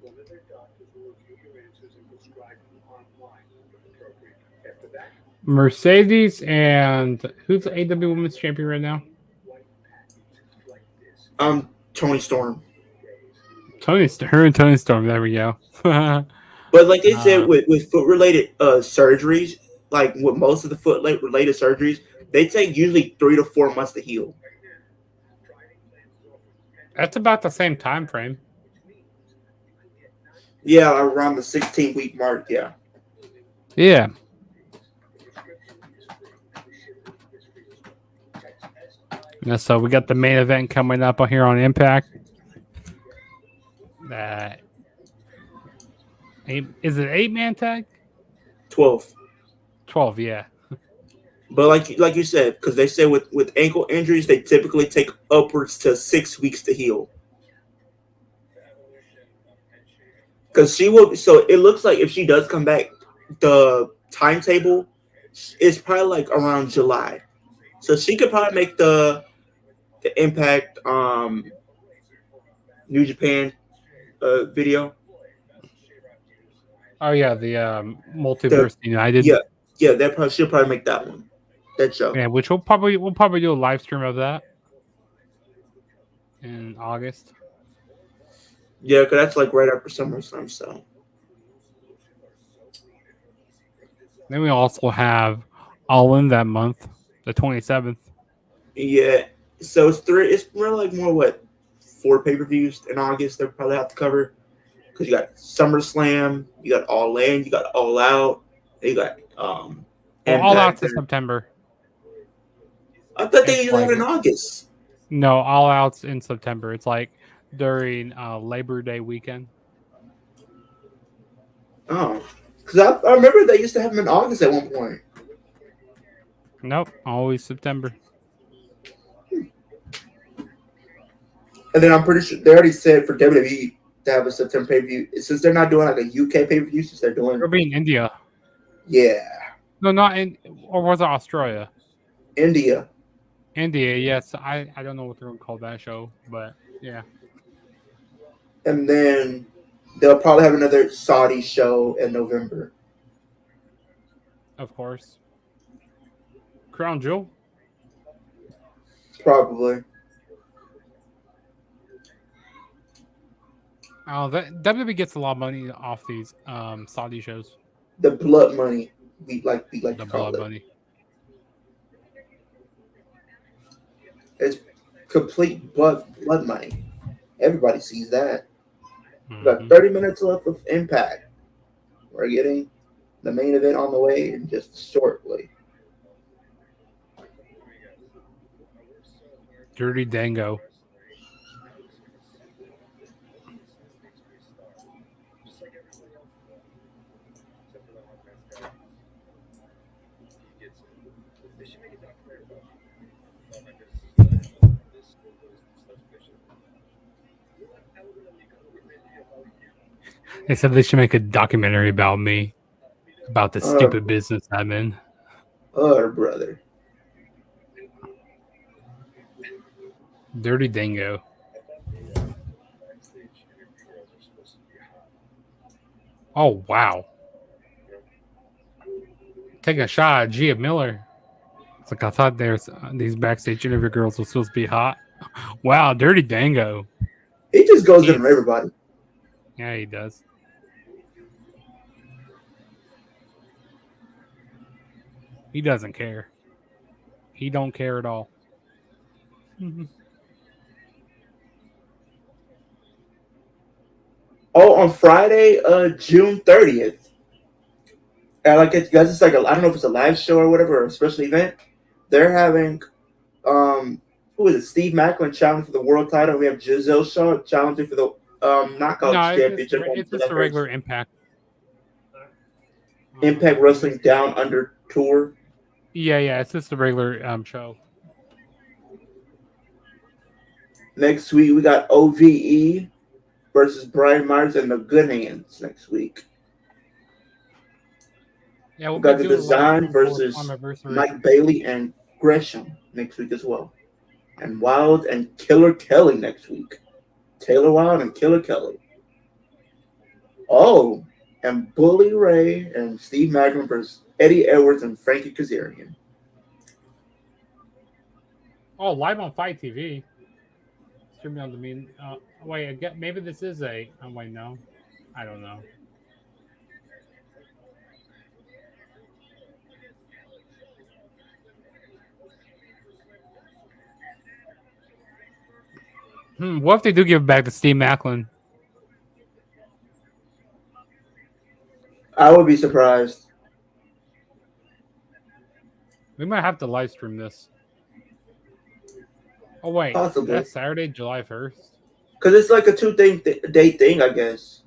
One of their doctors will review your answers and prescribe you online if appropriate. After that, Mercedes and who's the AW Women's Champion right now? white package like this. Tony Storm. Her and Tony Storm. There we go. But like they said, with foot related surgeries, like with most of the foot related surgeries, they take usually 3 to 4 months to heal. That's about the same time frame. Yeah, around the 16-week mark. Yeah. Yeah. And so we got the main event coming up here on Impact. Is it 8-man tag? 12. 12, yeah. But like you said, because they say with ankle injuries, they typically take upwards to 6 weeks to heal. Because she will. So it looks like if she does come back, the timetable is probably like around July. So she could probably make the Impact New Japan video. Oh yeah, the Multiverse United. Yeah, she'll probably make that one. That show. Yeah, which we'll probably do a live stream of that in August. Yeah, because that's like right after SummerSlam. So then we also have All In that month, the 27th. yeah, so it's 3. It's more like what 4 pay-per-views in August. They'll probably have to cover because you got SummerSlam, you got All In, you got All Out, you got All Out's in September. I thought they usually have it in August. No, All Out's in September. It's like during Labor Day weekend. Oh, because I remember they used to have them in August at one point. Nope, always September. And then I'm pretty sure they already said for WWE to have a September pay-per-view. Since they're not doing like a UK pay-per-view, since they're doing... It'll be in India. Yeah. No, not in... Or was it Australia? India, yes. I don't know what they're going to call that show, but yeah. And then they'll probably have another Saudi show in November. Of course. Crown Jewel? Probably. Oh, WWE gets a lot of money off these Saudi shows. The blood money, we like The to call blood it. money. It's complete blood money. Everybody sees that. We got 30 minutes left of Impact. We're getting the main event on the way in just shortly. Dirty Dango. They said they should make a documentary about me, about the stupid business I'm in. Oh, brother. Dirty Dango. Oh, wow. Taking a shot at Gia Miller. It's like I thought there's these backstage interview girls were supposed to be hot. Wow, Dirty Dango. He just goes in for everybody. Yeah, he does. He doesn't care. He don't care at all. Oh, on Friday, June 30th. Like it, guys, it's like I don't know if it's a live show or whatever, or a special event. They're having who is it? Steve Macklin challenging for the world title. We have Giselle Shaw challenging for the Knockouts No, Championship on it's just July a 1st. regular Impact. Impact Wrestling Down Under tour. Yeah, it's just a regular show. Next week we got OVE versus Brian Myers and the Good Hands next week. Yeah, We we'll be got the doing a live Design stream for versus anniversary. Mike Bailey and Gresham next week as well. And Wild and Killer Kelly next week. Taylor Wilde and Killer Kelly. Oh, and Bully Ray and Steve Macklin versus Eddie Edwards and Frankie Kazarian. Oh, live on Fight TV. Streaming on the mean. Wait, maybe this is a. Oh wait, no, I don't know. What if they do give it back to Steve Macklin? I would be surprised. We might have to live stream this. Oh wait, Possibly. that's Saturday, July 1st. Because it's like a day thing, I guess.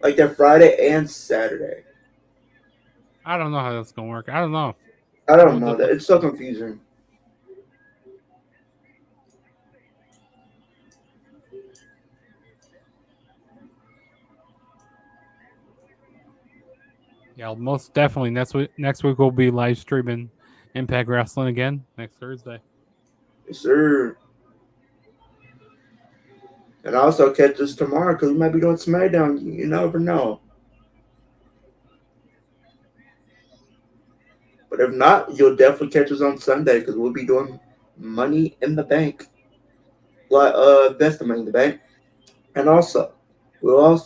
Like that Friday and Saturday. I don't know how that's gonna work. I don't know. I don't know. That it's so confusing. Yeah, most definitely. Next week we'll be live streaming Impact Wrestling again next Thursday. Yes, sir. And also catch us tomorrow because we might be doing SmackDown. You never know. But if not, you'll definitely catch us on Sunday because we'll be doing Money in the Bank. That's the Money in the Bank. And also, we'll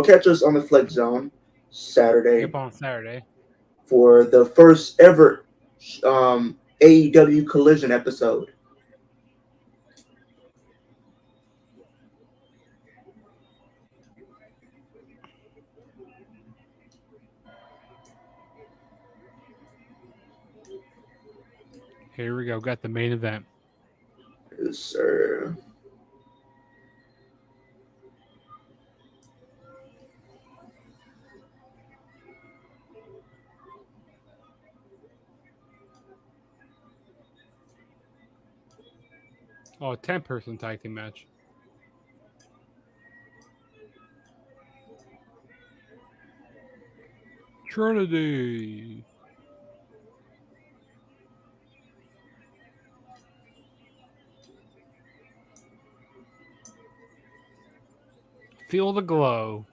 catch us on the Flex Zone Saturday. Yep, on Saturday. For the first ever AEW Collision episode. Here we go. Got the main event. Yes, sir. Oh, a 10-person tag team match. Trinity. Feel the glow.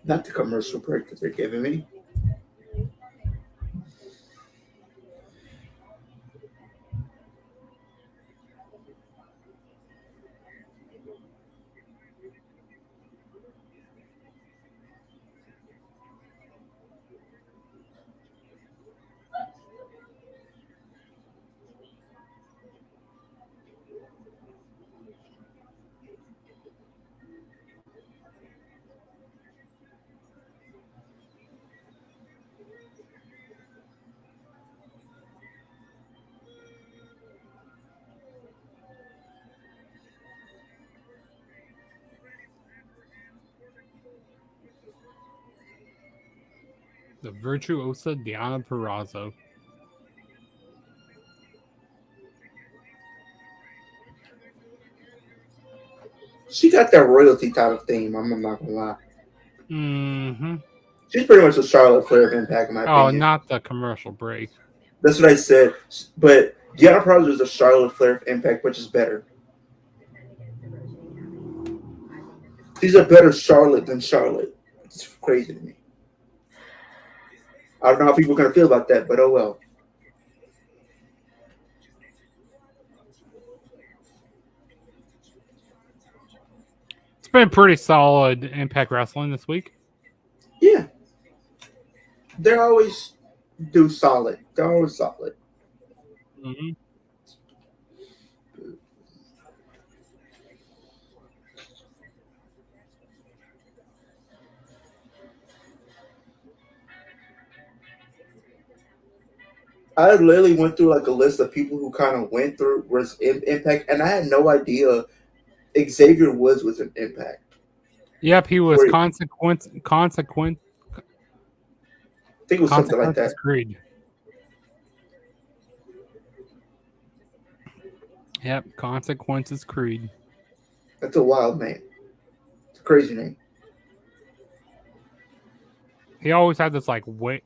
Not the commercial break that they're giving me. The virtuosa Diana Perazzo. She got that royalty title theme. I'm not gonna lie. Mm-hmm. She's pretty much a Charlotte Flair of Impact, in my opinion. Oh, not the commercial break. That's what I said. But Deanna Prazo is a Charlotte Flair of Impact, which is better. She's a better Charlotte than Charlotte. It's crazy to me. I don't know how people are going to feel about that, but oh well. It's been pretty solid Impact Wrestling this week. Yeah. They always do solid. They're always solid. Mm-hmm. I literally went through like a list of people who kind of went through was Impact, and I had no idea Xavier Woods was an Impact. Yep, he was For I think it was something like Consequences that. Creed. Yep, Consequences Creed. That's a wild name. It's a crazy name. He always had this like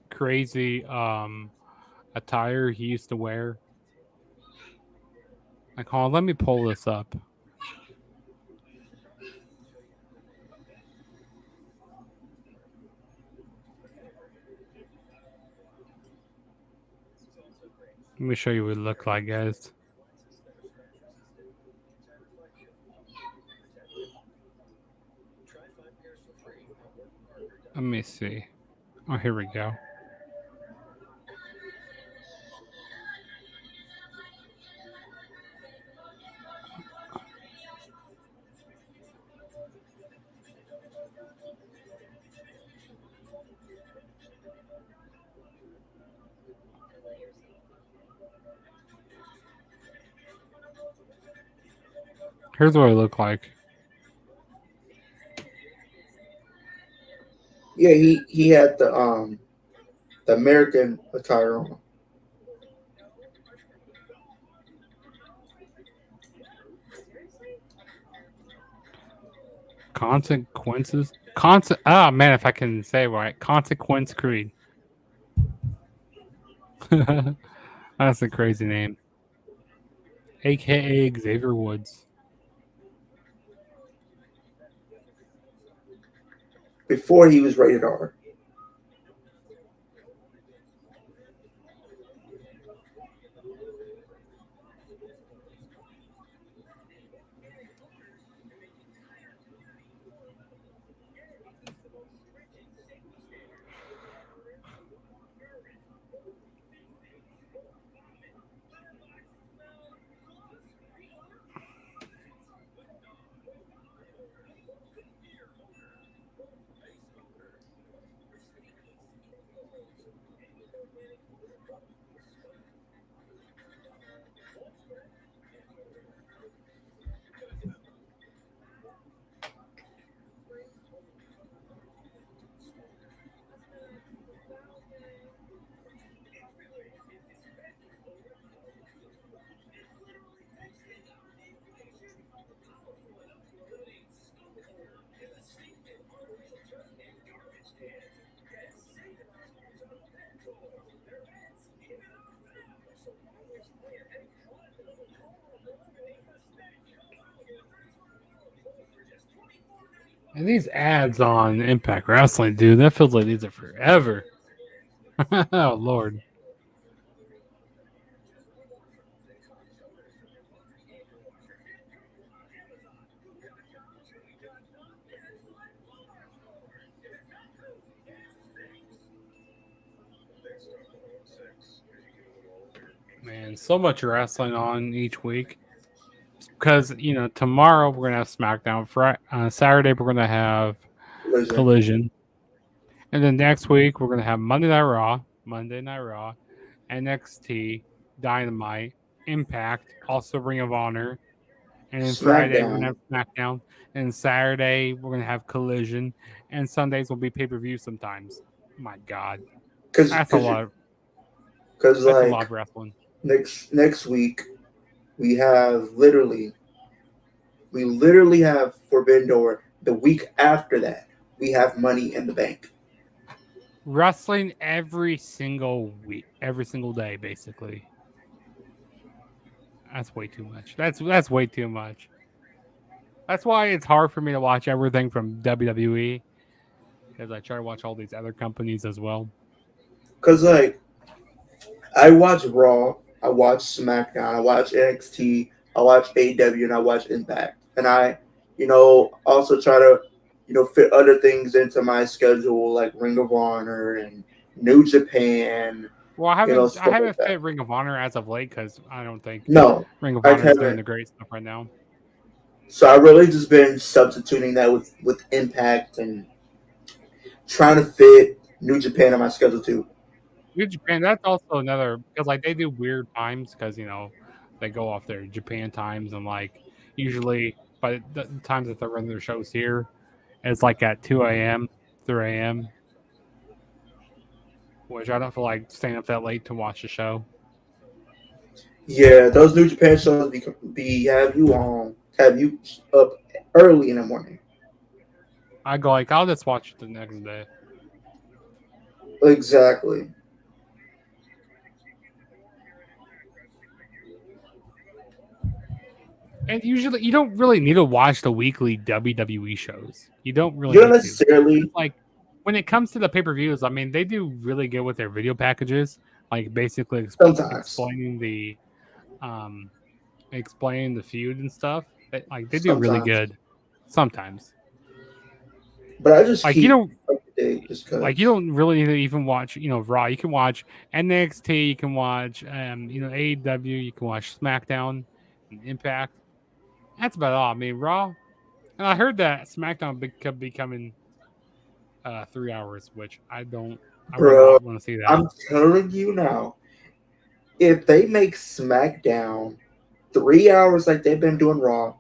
crazy attire he used to wear. Like, hold on, let me pull this up. Let me show you what it looked like, guys. Let me see. Oh, here we go. Here's what it looked like. Yeah, he had the American attire on. Consequences. Man, if I can say it right, Consequence Creed. That's a crazy name. AKA Xavier Woods. Before he was rated R. And these ads on Impact Wrestling, dude, that feels like these are forever. Oh, Lord. Man, so much wrestling on each week. Because, tomorrow we're going to have SmackDown. Saturday we're going to have Collision. And then next week we're going to have Monday Night Raw, NXT, Dynamite, Impact, also Ring of Honor. And then Friday we're going to have SmackDown. And Saturday we're going to have Collision. And Sundays will be pay-per-view sometimes. My God. That's a lot of wrestling. Next week we literally have Forbidden Door. The week after that, we have Money in the Bank. Wrestling every single week, every single day, basically. That's way too much. That's way too much. That's why it's hard for me to watch everything from WWE, because I try to watch all these other companies as well. Because I watch Raw, I watch SmackDown, I watch NXT, I watch AEW, and I watch Impact, and I, also try to, fit other things into my schedule like Ring of Honor and New Japan. Well, I haven't fit Ring of Honor as of late because I don't think Ring of I Honor is doing the great stuff right now. So I really just been substituting that with Impact and trying to fit New Japan on my schedule too. New Japan, that's also another because like they do weird times because they go off their Japan times and like usually by the times that they're running their shows here, it's like at 2 a.m., 3 a.m., which I don't feel like staying up that late to watch the show. Yeah, those New Japan shows have you up early in the morning. I go like I'll just watch it the next day. Exactly. And usually you don't really need to watch the weekly WWE shows. You don't really You don't need to. necessarily. It's like when it comes to the pay-per-views, I mean, they do really good with their video packages, like basically Sometimes. explaining the um explaining the feud and stuff. They do really Sometimes. good sometimes. But I just Like you keep don't up to date just like you because. don't really need to even watch, Raw. You can watch NXT, you can watch AEW, you can watch SmackDown and Impact. That's about all. I mean, Raw. And I heard that SmackDown could be coming 3 hours, which I would Bro, not want to see that. I'm telling you now, if they make SmackDown 3 hours like they've been doing Raw,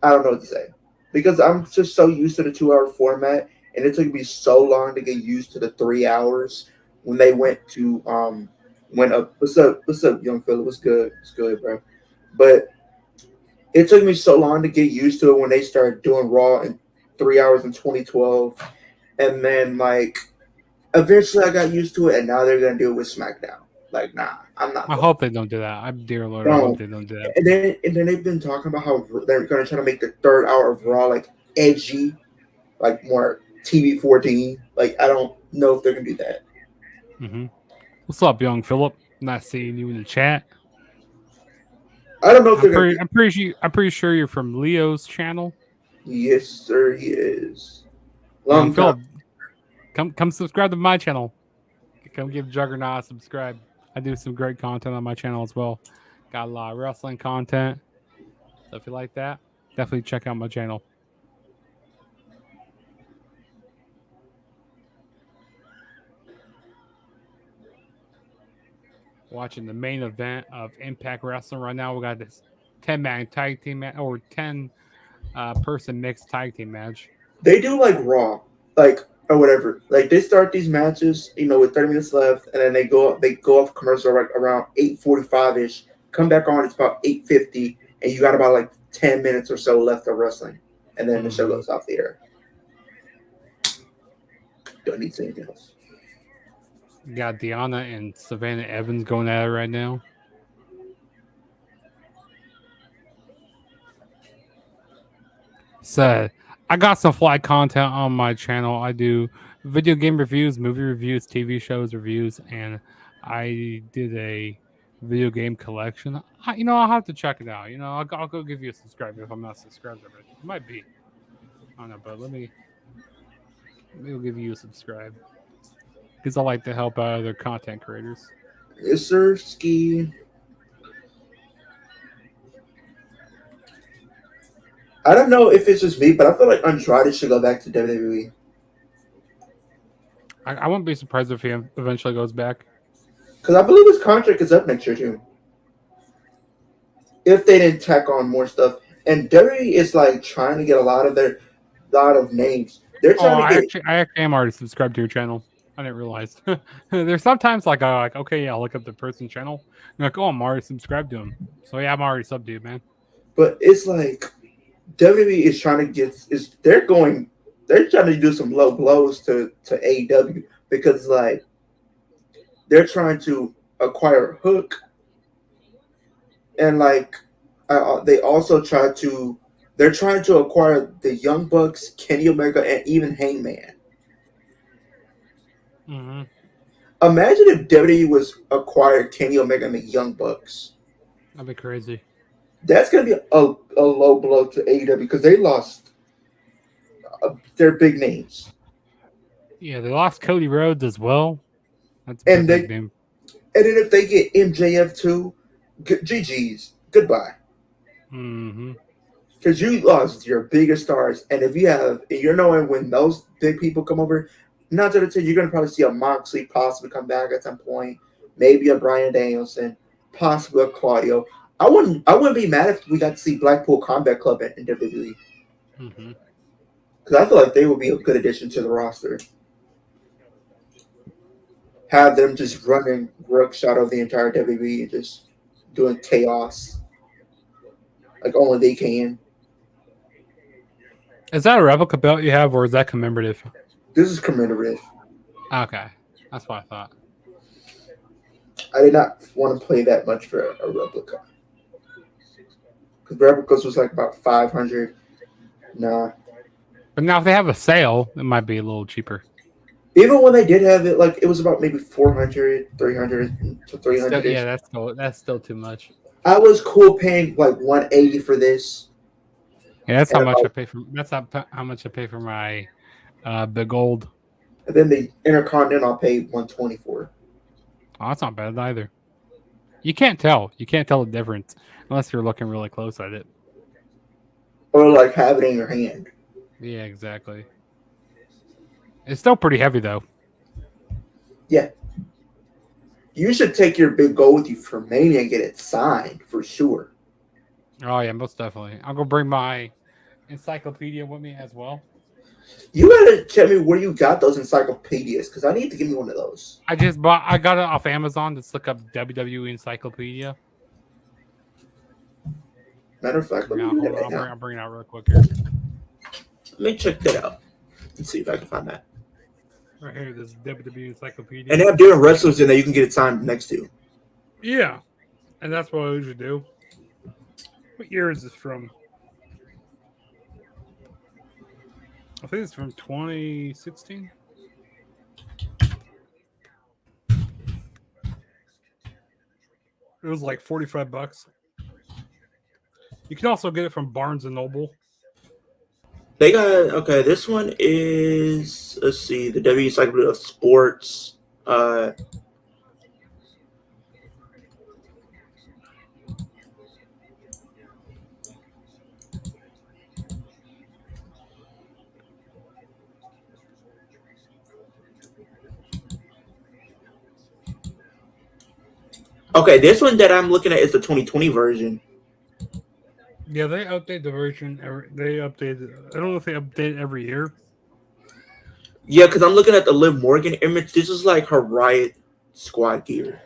I don't know what to say. Because I'm just so used to the 2 hour format, and it took me so long to get used to the 3 hours when they went up. What's up, young fella? What's good, bro? But it took me so long to get used to it when they started doing Raw in 3 hours in 2012, and then like eventually I got used to it, and now they're gonna do it with SmackDown. Like, nah, I'm not I doing hope they don't do that. I'm dear Lord, it. I hope No. they don't do that. And then they've been talking about how they're gonna try to make the third hour of Raw like edgy, like more TV 14. Like, I don't know if they're gonna do that. hmm What's up, young Philip? Not seeing you in the chat. I don't know if they're gonna do I'm pretty sure you're from Leo's channel. that. Yes, sir, he is. Young Long time. Philip, come subscribe to my channel. Come give Juggernaut a subscribe. I do some great content on my channel as well. Got a lot of wrestling content. So if you like that, definitely check out my channel. Watching the main event of Impact Wrestling right now. We got this 10-man tag team or 10 person mixed tag team match. They do like Raw, like or whatever. Like they start these matches, with 30 minutes left, and then they go off commercial like around 8:45 ish. Come back on, it's about 8:50, and you got about like 10 minutes or so left of wrestling, and then the show goes off the air. Don't need to say anything else. You got Deanna and Savannah Evans going at it right now. So I got some fly content on my channel. I do video game reviews, movie reviews, TV shows reviews, and I did a video game collection. I'll have to check it out. I'll go give you a subscribe if I'm not subscribed already. It might be. I don't know, but maybe we'll give you a subscribe because I like to help out other content creators. Yes, sir, Ski. I don't know if it's just me, but I feel like Andrade should go back to WWE. I won't be surprised if he eventually goes back. Because I believe his contract is up next year too. If they didn't tack on more stuff, and WWE is like trying to get a lot of names. They're Oh, trying to get. I actually am already subscribed to your channel. I didn't realize. There's sometimes like okay, yeah, I'll look up the person's channel. I'm like, oh, I'm already subscribed to him. So yeah, I'm already subbed to you, man. But it's like WWE is trying to get. Is they're going. They're trying to do some low blows to AEW because like they're trying to acquire Hook, and like they also try to. They're trying to acquire the Young Bucks, Kenny Omega, and even Hangman. Mm-hmm. Imagine if WWE was acquired Kenny Omega and the Young Bucks. That'd be crazy. That's going to be a low blow to AEW because they lost their big names. Yeah, they lost Cody Rhodes as well. That's a And big name. then if they get MJF too, GG's. Goodbye. Mm-hmm. Because you lost your biggest stars. And if you're knowing when those big people come over, not to say you're gonna probably see a Moxley possibly come back at some point, maybe a Bryan Danielson, possibly a Claudio. I wouldn't be mad if we got to see Blackpool Combat Club in WWE Mm-hmm. because I feel like they would be a good addition to the roster. Have them just running roughshod of the entire WWE, just doing chaos like only they can. Is that a replica belt you have, or is that commemorative? This is commemorative. Okay, that's what I thought. I did not want to play that much for a replica because replicas was like about 500. Nah. But now if they have a sale, it might be a little cheaper. Even when they did have it, like it was about maybe 400, 300 to 300. Still, yeah, that's still too much. I was cool paying like 180 for this. Yeah, that's how And much about- I pay for. That's how much I pay for my big old. And then the Intercontinental I paid 120 for. Oh, that's not bad either. You can't tell. You can't tell the difference unless you're looking really close at it. Or like have it in your hand. Yeah, exactly. It's still pretty heavy though. Yeah. You should take your big goal with you for Mania and get it signed for sure. Oh yeah, most definitely. I'll go bring my encyclopedia with me as well. You gotta tell me where you got those encyclopedias because I need to give me one of those. I got it off Amazon. Just look up WWE Encyclopedia. Matter of fact, let me Now, do hold that on, right now. I'll bring it out real quick here. Let me check that out and see if I can find that. Right here, this WWE Encyclopedia. And they have different wrestlers in there you can get it signed next to. Yeah, and that's what I usually do. What year is this from? I think it's from 2016. It was like $45. You can also get it from Barnes and Noble. They got okay. This one is let's see the W Encyclopedia of Sports. Okay, this one that I'm looking at is the 2020 version. Yeah, they update the version. They update it. I don't know if they update it every year. Yeah, because I'm looking at the Liv Morgan image. This is like her Riot Squad gear.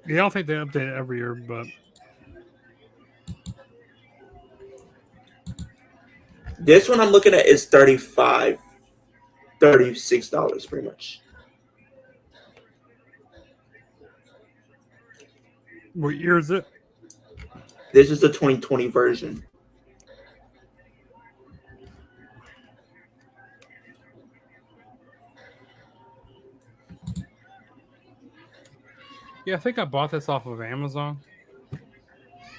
Yeah, I don't think they update it every year, but This one I'm looking at is $36 pretty much. what year is it? This is the 2020 version. Yeah, I think I bought this off of Amazon.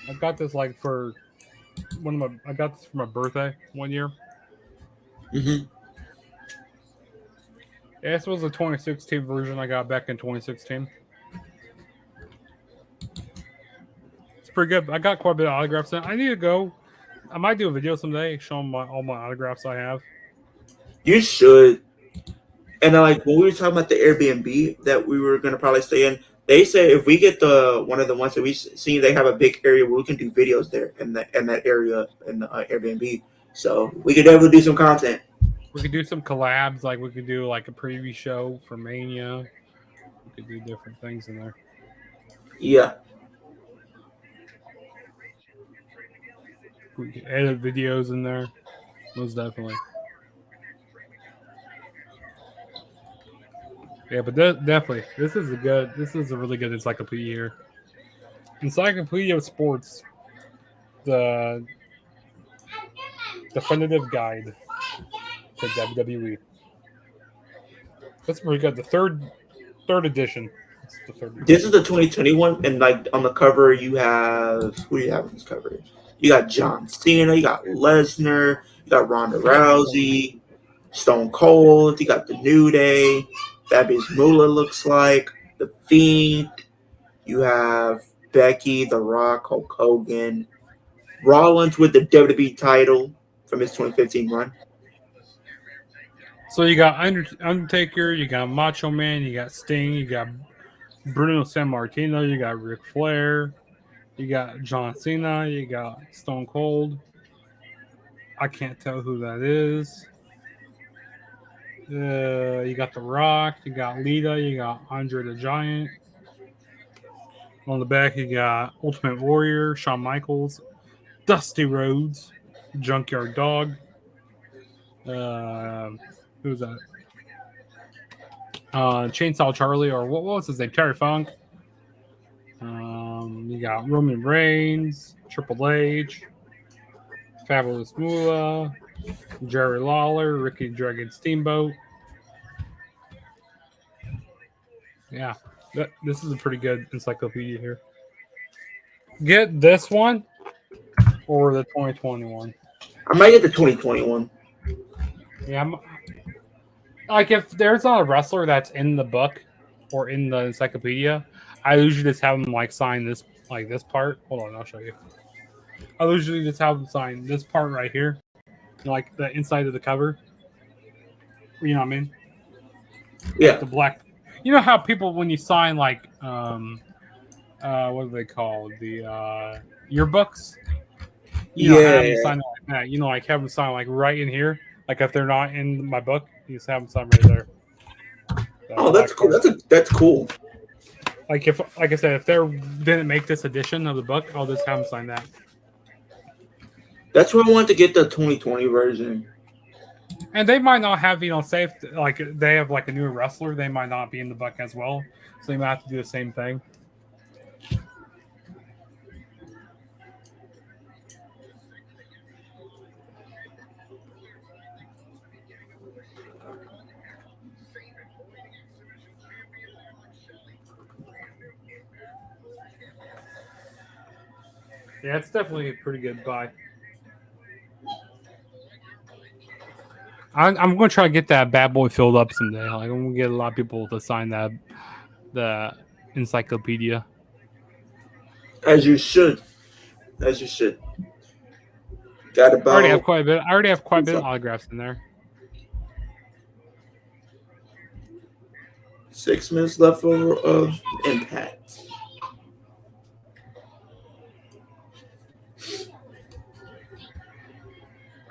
I got this like for I got this for my birthday one year. Mm-hmm. Yeah, this was the 2016 version I got back in 2016. It's pretty good. I got quite a bit of autographs in it. I need to go. I might do a video someday showing all my autographs I have. You should. And like when we were talking about the Airbnb that we were gonna probably stay in, they say if we get one of the ones that we see, they have a big area where we can do videos there in that area in the Airbnb. So we could definitely do some content. We could do some collabs, like we could do like a preview show for Mania. We could do different things in there. Yeah. We could edit videos in there. Most definitely. Yeah, but definitely, this is a really good encyclopedia here. Encyclopedia of Sports, the definitive guide to WWE. That's pretty good. The third edition. It's the third edition. This is the 2021, and like on the cover, you have who do you have on this cover? You got John Cena, you got Lesnar, you got Ronda Rousey, Stone Cold, you got the New Day, Fabulous Moolah looks like, The Fiend, you have Becky, The Rock, Hulk Hogan, Rollins with the WWE title from his 2015 run. So you got Undertaker, you got Macho Man, you got Sting, you got Bruno Sammartino, you got Ric Flair, you got John Cena, you got Stone Cold. I can't tell who that is. You got The Rock, you got Lita, you got Andre the Giant. On the back, you got Ultimate Warrior, Shawn Michaels, Dusty Rhodes, Junkyard Dog. Who's that? Chainsaw Charlie, or what was his name? Terry Funk. You got Roman Reigns, Triple H, Fabulous Moolah, Jerry Lawler, Ricky Dragon Steamboat. Yeah, this is a pretty good encyclopedia here. Get this one or the 2021. I might get the 2021. Yeah, like if there's not a wrestler that's in the book or in the encyclopedia, I usually just have them like sign this, like this part. Hold on, I'll show you. I usually just have them sign this part right here, like the inside of the cover. You know what I mean? Yeah. Like the black. You know how people, when you sign like what do they call the yearbooks? You know, have them sign it like that. You know, like have them sign like right in here. Like if they're not in my book, you just have them sign right there. Oh, that's cool. That's cool. Like I said, if they didn't make this edition of the book, I'll just have them sign that. That's why I wanted to get the 2020 version. And they might not have, say if like they have like a newer wrestler, they might not be in the book as well, so they might have to do the same thing. Yeah, it's definitely a pretty good buy. I'm going to try to get that bad boy filled up someday. Like, I'm going to get a lot of people to sign the encyclopedia. As you should. As you should. Got about. I already have quite a bit of autographs in there. 6 minutes left of Impact.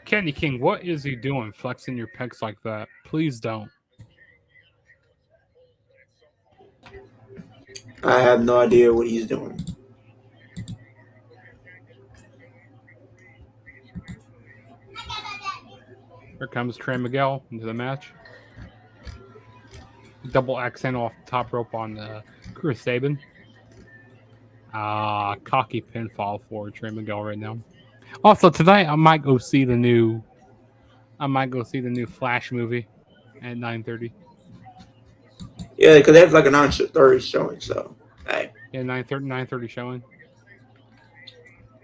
Kenny King, what is he doing flexing your pecs like that? Please don't. I have no idea what he's doing. Here comes Trey Miguel into the match. Double accent off the top rope on Chris Sabin. Cocky pinfall for Trey Miguel right now. Also tonight, I might go see the new Flash movie at 9:30. Yeah, because they have like a 9:30 showing. So, hey. Yeah, 9:30 showing.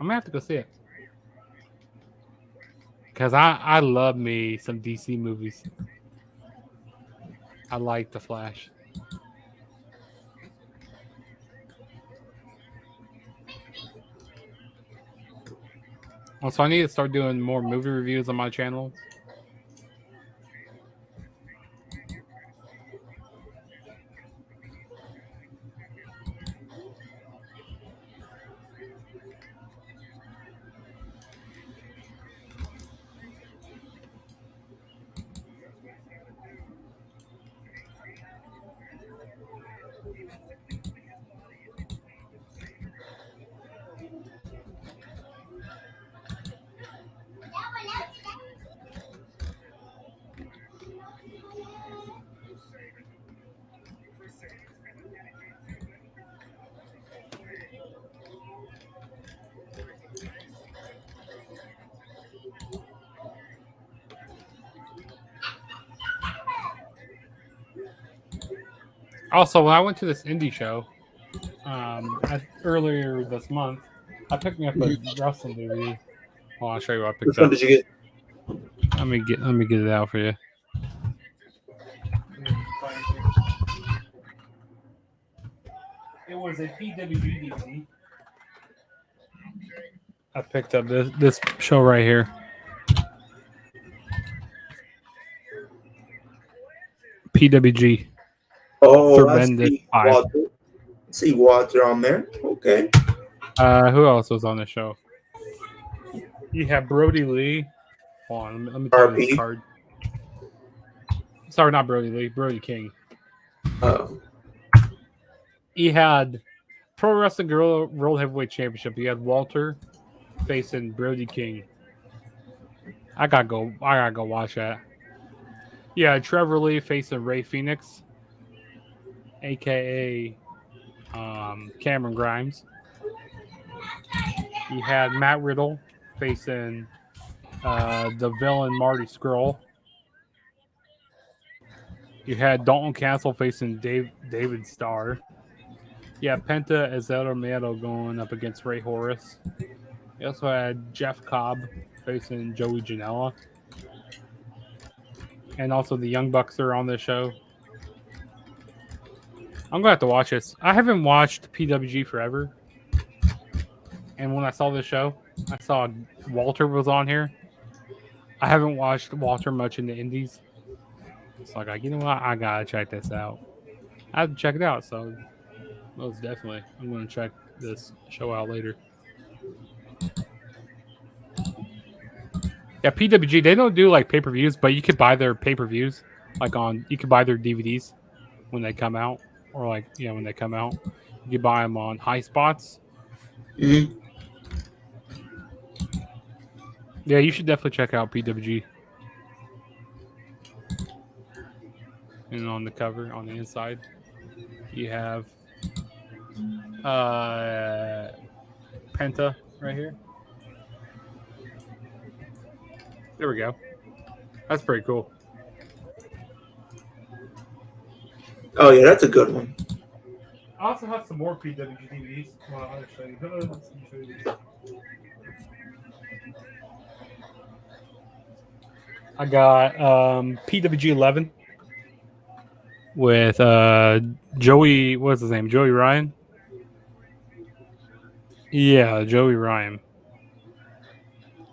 I'm gonna have to go see it because I love me some DC movies. I like the Flash. Also, I need to start doing more movie reviews on my channel. Also, when I went to this indie show earlier this month, I picked me up a wrestling movie. Well, I'll show you what I picked Which one up. did you get? Let me get it out for you. It was a PWG DVD. I picked up this show right here. PWG. Oh, I Tremendous see 5. Walter. See Walter on there. Okay. Who else was on the show? You have Brody Lee. Hold on, let me tell you this RP. card. Sorry, not Brody Lee. Brody King. He had Pro Wrestling Guerrilla World Heavyweight Championship. He had Walter facing Brody King. I gotta go watch that. Yeah, Trevor Lee facing Ray Phoenix, aka Cameron Grimes. You had Matt Riddle facing the villain Marty Scurll. You had Dalton Castle facing David Starr. You had Penta Azaromero going up against Ray Horace. You also had Jeff Cobb facing Joey Janela. And also the Young Bucks are on this show. I'm going to have to watch this. I haven't watched PWG forever. And when I saw this show, I saw Walter was on here. I haven't watched Walter much in the indies. It's like, you know what? I got to check this out. I have to check it out. So, most definitely. I'm going to check this show out later. Yeah, PWG, they don't do like pay-per-views, but you could buy their pay-per-views. You could buy their DVDs when they come out. Or when they come out. You can buy them on High Spots. Mm-hmm. Yeah, you should definitely check out PWG. And on the cover, on the inside, you have Penta right here. There we go. That's pretty cool. Oh yeah, that's a good one. I also have some more PWG DVDs. Well, I'll show you. I got PWG 11 with Joey. What's his name? Joey Ryan. Yeah, Joey Ryan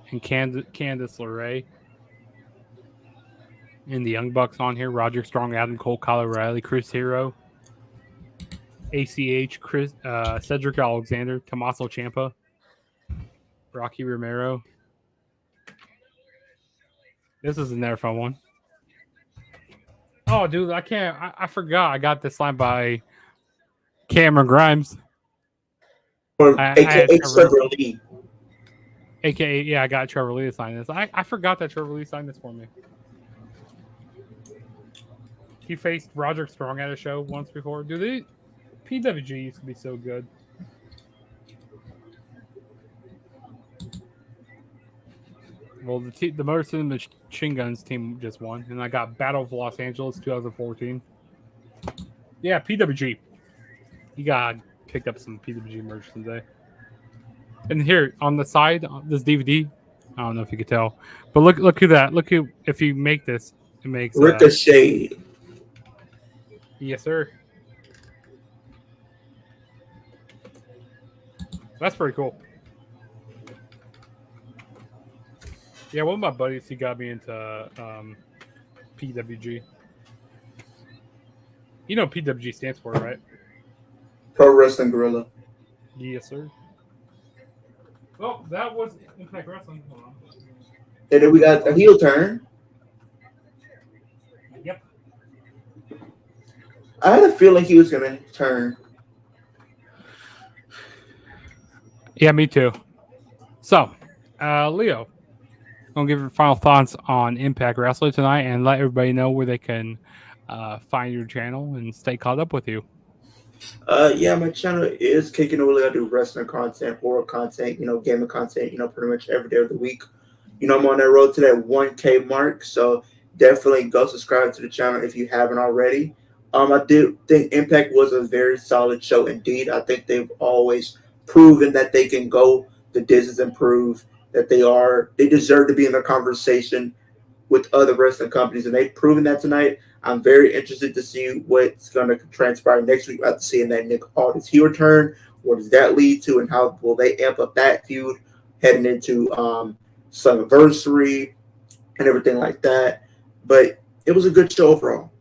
and Candice LeRae. And the Young Bucks on here: Roger Strong, Adam Cole, Kyle O'Reilly, Chris Hero, ACH, Cedric Alexander, Tommaso Ciampa, Rocky Romero. This is another fun one. Oh, dude, I can't. I forgot. I got this line by Cameron Grimes. Or AKA Trevor Lee. AKA, yeah, I got Trevor Lee to sign this. I forgot that Trevor Lee signed this for me. He faced Roderick Strong at a show once before. Dude, PWG used to be so good. Well, the Motor City Machine Guns team just won, and I got Battle of Los Angeles 2014. Yeah, PWG. You got picked up some PWG merch today. And here on the side, this DVD, I don't know if you could tell, but look who that. Look who, if you make this, it makes Ricochet. Yes, sir. That's pretty cool. Yeah, one of my buddies, he got me into PWG. You know what PWG stands for, right? Pro Wrestling Guerrilla. Yes, sir. Well, that was Impact Wrestling. Hold on. And then we got a heel turn. Yep. I had a feeling he was going to turn. Yeah, me too. So, Leo, I'm going to give your final thoughts on Impact Wrestling tonight and let everybody know where they can find your channel and stay caught up with you. Yeah, my channel is kicking over. I do wrestling content, horror content, gaming content, pretty much every day of the week. I'm on that road to that 1K mark, so definitely go subscribe to the channel if you haven't already. I did think Impact was a very solid show indeed. I think they've always proven that they can go the distance and prove that they deserve to be in the conversation with other wrestling companies, and they've proven that tonight. I'm very interested to see what's going to transpire next week after seeing that Nick Aldis heel turn. What does that lead to, and how will they amp up that feud heading into Slammiversary and everything like that? But it was a good show overall.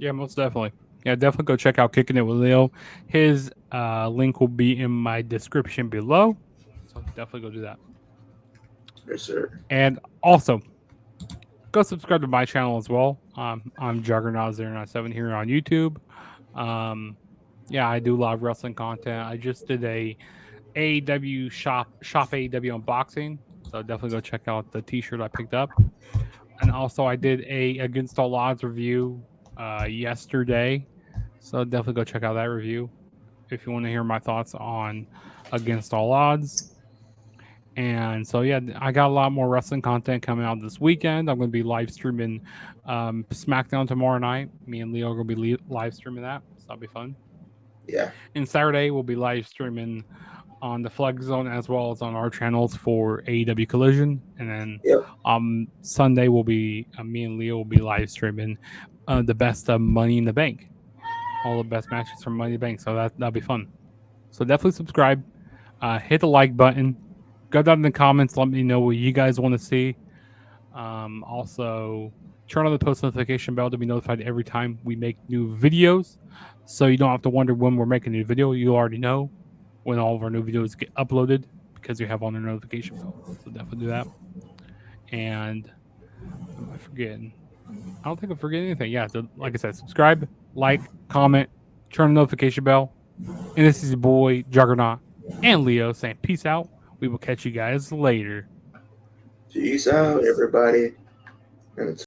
Yeah, most definitely. Yeah, definitely go check out Kicking It with Leo. His link will be in my description below. So definitely go do that. Yes, sir. And also, go subscribe to my channel as well. I'm Juggernaut097 here on YouTube. Um, yeah, I do a lot of wrestling content. I just did a AEW shop AEW unboxing. So definitely go check out the t-shirt I picked up. And also I did a Against All Odds review yesterday. So definitely go check out that review if you want to hear my thoughts on Against All Odds. And so yeah, I got a lot more wrestling content coming out this weekend. I'm going to be live streaming SmackDown tomorrow night. Me and Leo are going to be live streaming that, so that'll be fun. Yeah. And Saturday we'll be live streaming on the Flex Zone as well as on our channels for AEW Collision. And then Yep. Sunday will be me and Leo will be live streaming the best of Money in the Bank, all the best matches from Money in the Bank. So that'll be fun. So definitely subscribe, hit the like button, go down in the comments, let me know what you guys want to see. Also, turn on the post notification bell to be notified every time we make new videos, so you don't have to wonder when we're making a new video. You already know when all of our new videos get uploaded because you have on the notification bell. So definitely do that. And what am I forgetting? I don't think I'm forgetting anything. Yeah, so like I said, subscribe, like, comment, turn the notification bell. And this is your boy Juggernaut and Leo saying peace out. We will catch you guys later. Peace out, everybody. And